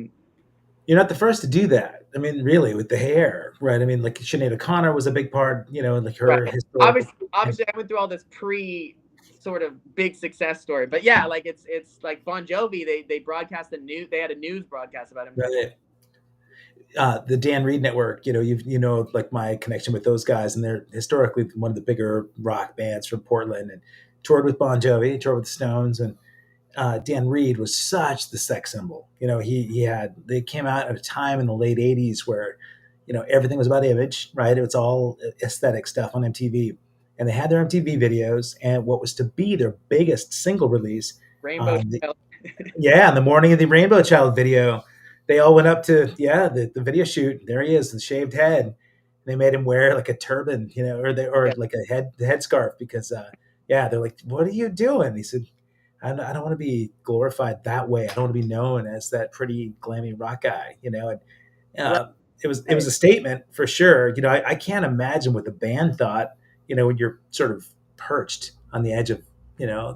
You're not the first to do that. I mean, really, with the hair, right? I mean, like Sinead O'Connor was a big part, like her historical. Obviously, I went through all this sort of big success story, but yeah, like it's like Bon Jovi. They broadcast they had a news broadcast about him. Right. the Dan Reed Network, like my connection with those guys, and they're historically one of the bigger rock bands from Portland, and toured with Bon Jovi, toured with the Stones, and Dan Reed was such the sex symbol. They came out at a time in the late '80s where, everything was about image, right? It was all aesthetic stuff on MTV, and they had their MTV videos, and what was to be their biggest single release, Rainbow Child. yeah, on the morning of the Rainbow Child video, they all went up to the video shoot. There he is, the shaved head. They made him wear like a turban, or Yeah. like a headscarf because they're like, "What are you doing?" He said, I don't want to be glorified that way. I don't want to be known as that pretty glammy rock guy, And Right. it was a statement for sure. I can't imagine what the band thought, when you're sort of perched on the edge of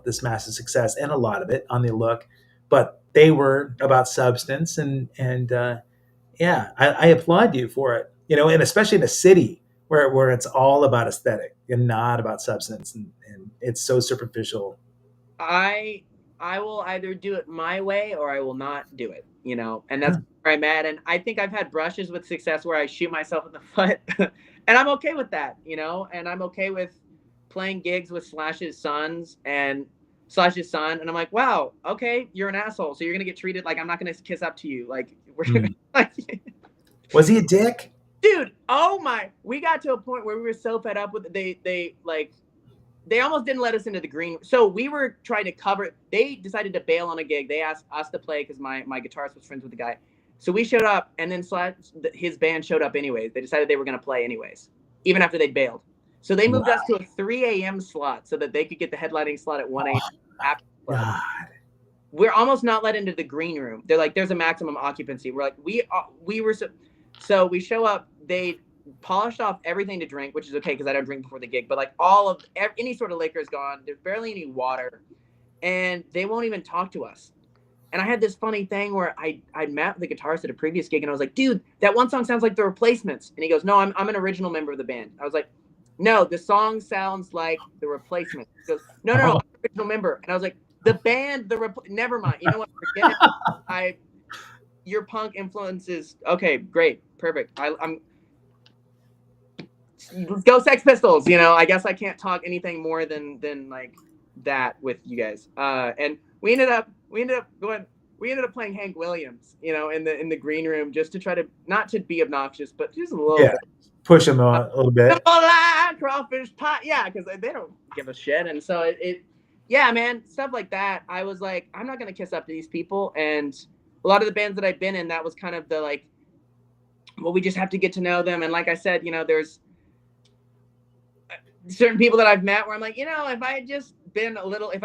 this massive success, and a lot of it on the look, but they were about substance, I applaud you for it. And especially in a city where it's all about aesthetic and not about substance, and it's so superficial. I will either do it my way or I will not do it, and that's where I'm at. And I think I've had brushes with success where I shoot myself in the foot, and I'm okay with that, and I'm okay with playing gigs with Slash's son, and I'm like, wow, okay, you're an asshole, so you're gonna get treated like I'm not gonna kiss up to you, like we're like, Was he a dick? dude, oh my, we got to a point where we were so fed up with it. They almost didn't let us into the green. So we were trying to cover it. They decided to bail on a gig. They asked us to play because my guitarist was friends with the guy. So we showed up, and then his band showed up anyways. They decided they were going to play anyways, even after they'd bailed. So they moved us to a 3 a.m. slot so that they could get the headlining slot at 1 a.m. after the club. We're almost not let into the green room. They're like, there's a maximum occupancy. We're like, we were so we show up. They polished off everything to drink, which is okay because I don't drink before the gig, but like any sort of liquor is gone. There's barely any water, and they won't even talk to us. And I had this funny thing where I'd met the guitarist at a previous gig, and I was like, dude, that one song sounds like The Replacements. And he goes, no, I'm an original member of the band. I was like, no, the song sounds like The Replacements. He goes, no, I'm an original member. And I was like, the band, never mind. You know what? Forget it. Your punk influences. Okay, great, perfect. I'm let's go Sex Pistols. I guess I can't talk anything more than like that with you guys. And we ended up playing Hank Williams, in the green room, just to try to, not to be obnoxious, but just a little bit. Push him a little bit. Crawfish pie, because they don't give a shit. And so yeah, man, stuff like that. I was like, I'm not gonna kiss up to these people. And a lot of the bands that I've been in, that was kind of the like, well, we just have to get to know them. And like I said, there's certain people that I've met where I'm like, if I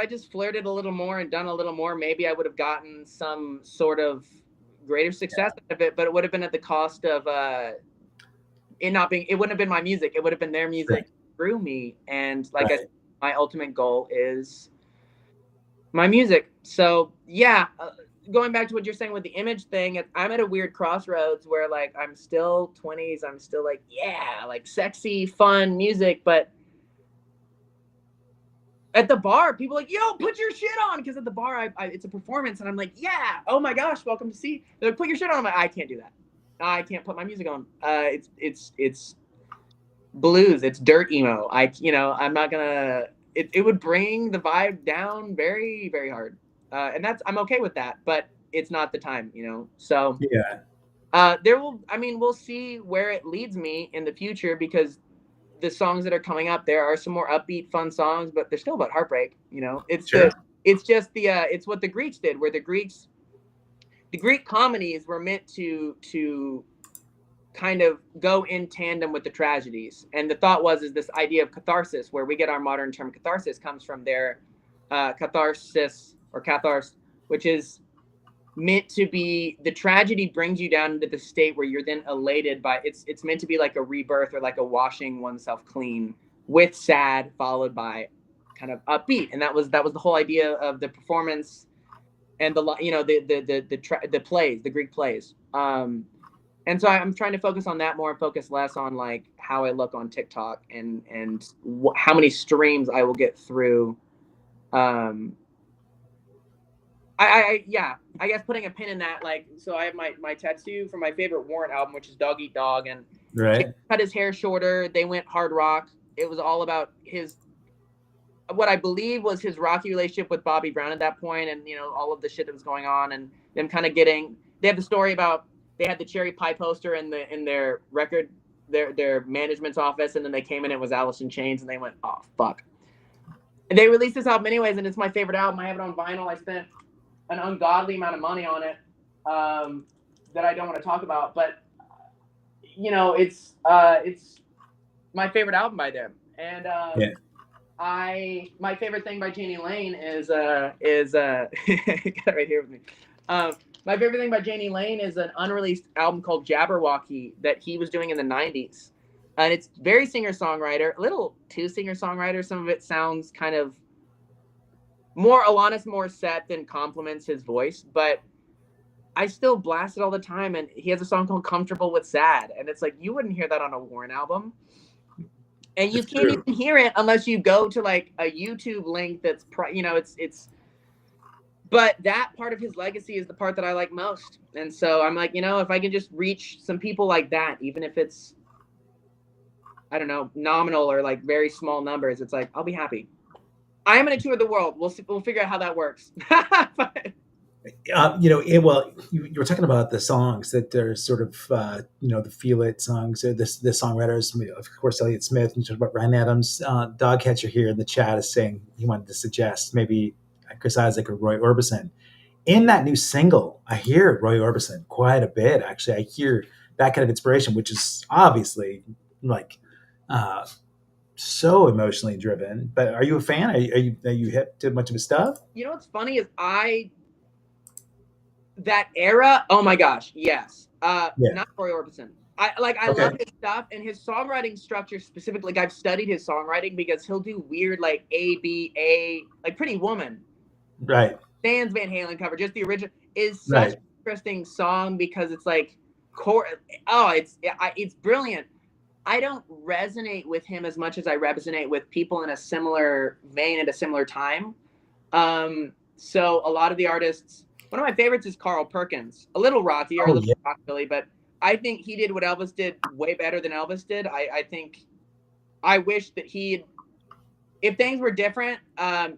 just flirted a little more and done a little more, maybe I would have gotten some sort of greater success out of it, but it would have been at the cost of it wouldn't have been my music. It would have been their music through me. And like I said, my ultimate goal is my music. So yeah, going back to what you're saying with the image thing, I'm at a weird crossroads where like I'm still 20s. I'm still like, yeah, like sexy, fun music, but at the bar, people are like, yo, put your shit on. Because at the bar, it's a performance. And I'm like, yeah, oh my gosh, welcome to see. They're like, put your shit on. I'm like, I can't do that. I can't put my music on. It's blues. It's dirt emo. I'm not going to, it would bring the vibe down very, very hard. And I'm okay with that. But it's not the time, So yeah. We'll see where it leads me in the future, because the songs that are coming up, there are some more upbeat, fun songs, but they're still about heartbreak. It's it's what the Greeks did, where the Greek comedies were meant to kind of go in tandem with the tragedies. And the thought is this idea of catharsis, where we get our modern term catharsis, comes from their catharsis or cathars, which is meant to be, the tragedy brings you down into the state where you're then elated by it's meant to be like a rebirth, or like a washing oneself clean, with sad followed by kind of upbeat. And that was the whole idea of the performance and the plays, the Greek plays. And so I'm trying to focus on that more and focus less on like how I look on TikTok and how many streams I will get through. I Yeah, I guess putting a pin in that, like, so I have my tattoo from my favorite Warrant album, which is Dog Eat Dog, and Right. cut his hair shorter. They went hard rock. It was all about his, what I believe was his rocky relationship with Bobby Brown at that point, and all of the shit that was going on, and them kind of getting. They have the story about they had the cherry pie poster in their record, their management's office, and then they came in, it was Alice in Chains, and they went, oh fuck. And they released this album anyways, and it's my favorite album. I have it on vinyl. I spent an ungodly amount of money on it, that I don't want to talk about, but it's my favorite album by them. And Yeah. my favorite thing by Janie Lane is got it right here with me. My favorite thing by Janie Lane is an unreleased album called Jabberwocky that he was doing in the 90s. And it's very singer-songwriter, a little too singer-songwriter. Some of it sounds kind of more Alanis Morissette than compliments his voice, but I still blast it all the time. And he has a song called Comfortable with Sad. And it's like, you wouldn't hear that on a Warren album. And you can't even hear it unless you go to like a YouTube link that's, but that part of his legacy is the part that I like most. And so I'm like, if I can just reach some people like that, even if it's, I don't know, nominal or like very small numbers, it's like, I'll be happy. I am going to tour the world. We'll figure out how that works. But, you were talking about the songs that are sort of, the feel it songs, or the songwriters, of course, Elliott Smith, and you talked about Ryan Adams. Dogcatcher here in the chat is saying he wanted to suggest maybe Chris Isaak or Roy Orbison. In that new single, I hear Roy Orbison quite a bit, actually. I hear that kind of inspiration, which is obviously like so emotionally driven. But are you a fan? Are you hip to much of his stuff? What's funny is that era, oh my gosh, yes. Not Roy Orbison. I love his stuff, and his songwriting structure specifically. Like, I've studied his songwriting because he'll do weird like A B A, like Pretty Woman. Right. Stan's Van Halen cover, just the original, is such an interesting song because it's like it's brilliant. I don't resonate with him as much as I resonate with people in a similar vein at a similar time. So a lot of the artists, one of my favorites is Carl Perkins. A little rockier, a little rockabilly, but I think he did what Elvis did way better than Elvis did. I wish that if things were different,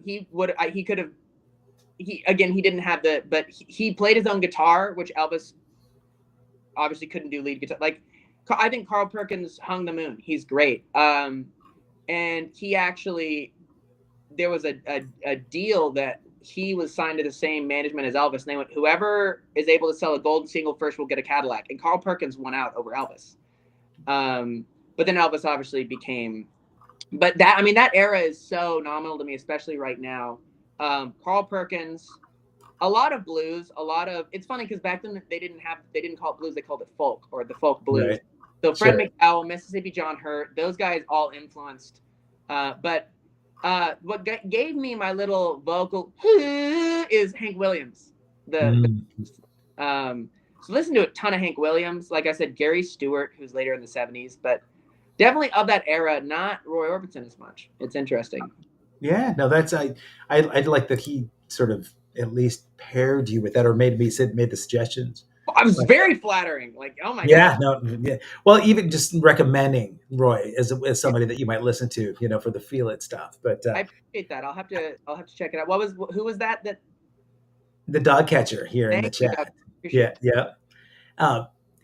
he didn't have but he played his own guitar, which Elvis obviously couldn't do lead guitar. Like, I think Carl Perkins hung the moon. He's great. And he actually, there was a deal that he was signed to the same management as Elvis, and they went, whoever is able to sell a golden single first will get a Cadillac. And Carl Perkins won out over Elvis. But then Elvis obviously became, but that era is so nominal to me, especially right now. Carl Perkins, a lot of blues, it's funny because back then they didn't call it blues, they called it folk, or the folk blues. Right. So Fred McDowell, Mississippi John Hurt, those guys all influenced. But what gave me my little vocal is Hank Williams. So listen to a ton of Hank Williams. Like I said, Gary Stewart, who's later in the 70s, but definitely of that era, not Roy Orbison as much. It's interesting. Yeah, no, that's I like that he sort of at least paired you with that, or made the suggestions. I was very flattering. Like, oh my God. Yeah. Well, even just recommending Roy as somebody that you might listen to, for the feel it stuff. But I appreciate that. I'll have to check it out. Who was that? The Dogcatcher here in the chat. Yeah.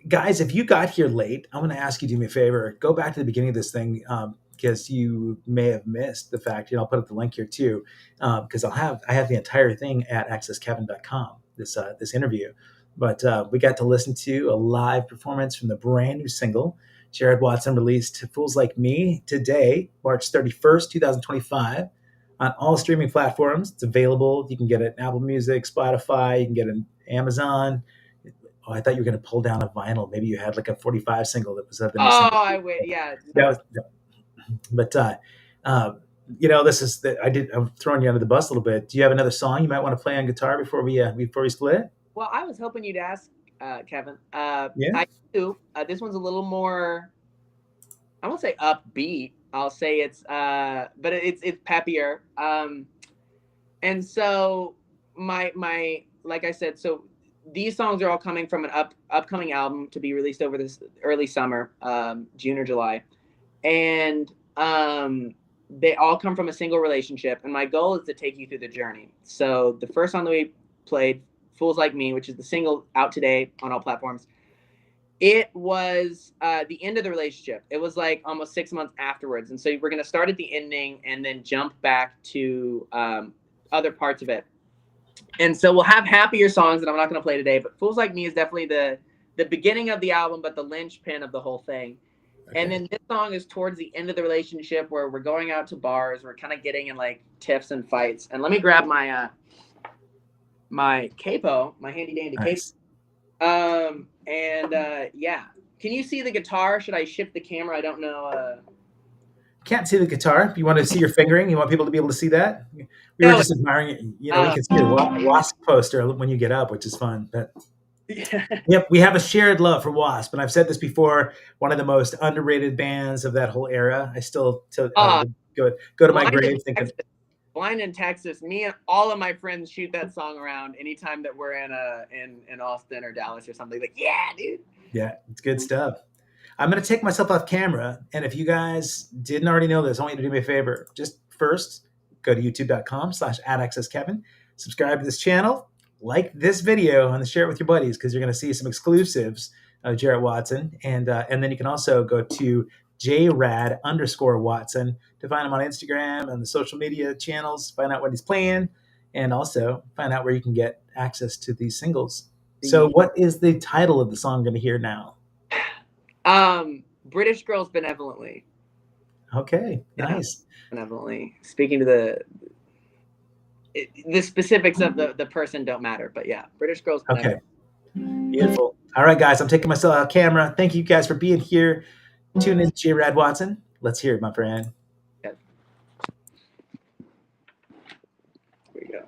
Guys, if you got here late, I'm going to ask you to do me a favor. Go back to the beginning of this thing, because you may have missed the fact. I'll put up the link here too, because I have the entire thing at accesskevin.com. This interview. But we got to listen to a live performance from the brand new single Jared Watson released, Fools Like Me, today, March 31st, 2025, on all streaming platforms. It's available. You can get it in Apple Music, Spotify. You can get it in Amazon. Oh, I thought you were going to pull down a vinyl. Maybe you had like a 45 single that was of the new single. I wait, yeah. But this is I'm throwing you under the bus a little bit. Do you have another song you might want to play on guitar before we split? Well, I was hoping you'd ask, Kevin. Yeah. I do. This one's a little more, I won't say upbeat. I'll say it's, but it's peppier. And so my like I said, so these songs are all coming from an upcoming album to be released over this early summer, June or July, and they all come from a single relationship. And my goal is to take you through the journey. So the first song that we played, "Fools Like Me," which is the single out today on all platforms, it was the end of the relationship. It was like almost 6 months afterwards, and so we're gonna start at the ending and then jump back to other parts of it. And so we'll have happier songs that I'm not going to play today, but "Fools Like Me" is definitely the beginning of the album, but the linchpin of the whole thing. Okay. And then this song is towards the end of the relationship where we're going out to bars, we're kind of getting in like tiffs and fights. And let me grab my my capo, my handy dandy Nice. capo. Yeah. Can you see the guitar? Should I shift the camera? I don't know. Can't see the guitar. You want to see your fingering? You want people to be able to see that? We were just admiring it. You know, we can see a Wasp poster when you get up, which is fun. But yep, we have a shared love for Wasp, and I've said this before. One of the most underrated bands of that whole era. I still go to my grave thinking. Blind in Texas. Me and all of my friends shoot that song around anytime that we're in Austin or Dallas or something. Like, yeah, dude. Yeah, it's good stuff. I'm going to take myself off camera. And if you guys didn't already know this, I want you to do me a favor. Just first, go to youtube.com/adaccesskevin. Subscribe to this channel. Like this video and share it with your buddies because you're going to see some exclusives of Jarrett Watson. And then you can also go to JRAD_Watson to find him on Instagram and the social media channels, find out what he's playing, and also find out where you can get access to these singles. So what is the title of the song I'm going to hear now? British Girls Benevolently. Okay, nice. Benevolently. Speaking to the specifics of the person don't matter, but yeah, British Girls Benevolently. Okay, beautiful. All right, guys, I'm taking myself off camera. Thank you guys for being here. Tune in to J-Rad Watson. Let's hear it, my friend. Here we go.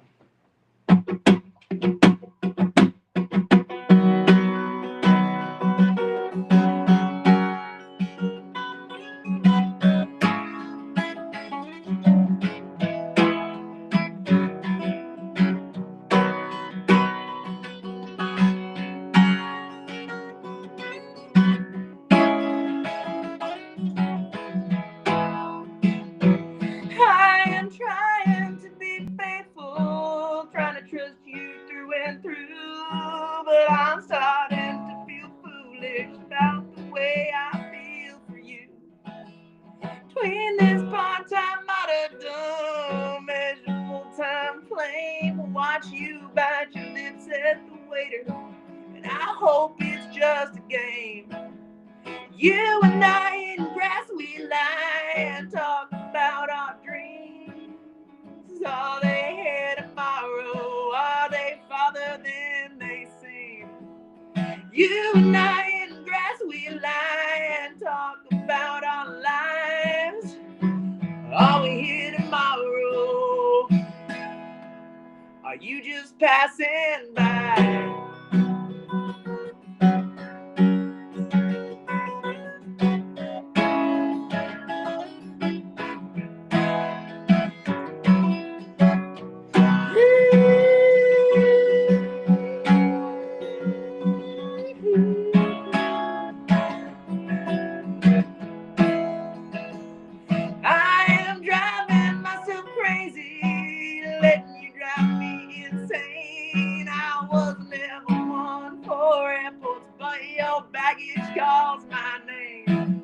But I'm starting to feel foolish about the way I feel for you. Between this part-time martyrdom as your full-time flame, will watch you bite your lips at the waiter, and I hope it's just a game. You and I in grass we lie and talk about our dreams. Are they here tomorrow? Are they farther than they seem? You and I in grass we lie and talk about our lives. Are we here tomorrow? Are you just passing by? Calls my name.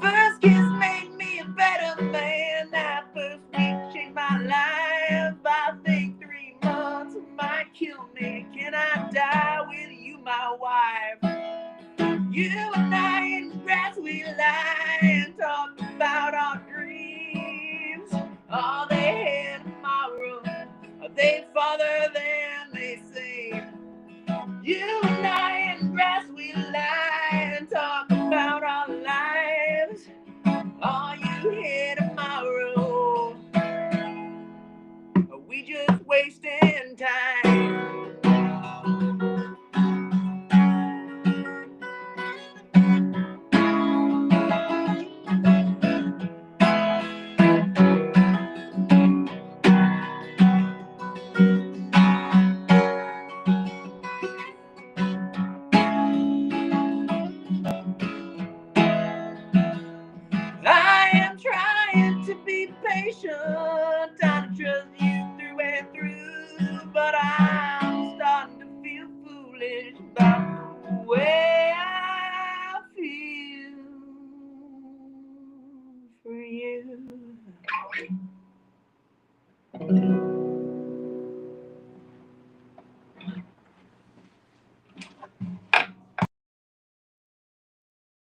First kiss made me a better man. That first week changed my life. I think 3 months might kill me. Can I die with you, my wife? You and I in grass we lie and talk about our dreams. Are they here tomorrow? Are they farther than they seem? You and I in grass we lie and talk about our lives. Are you here tomorrow? Are we just wasting time?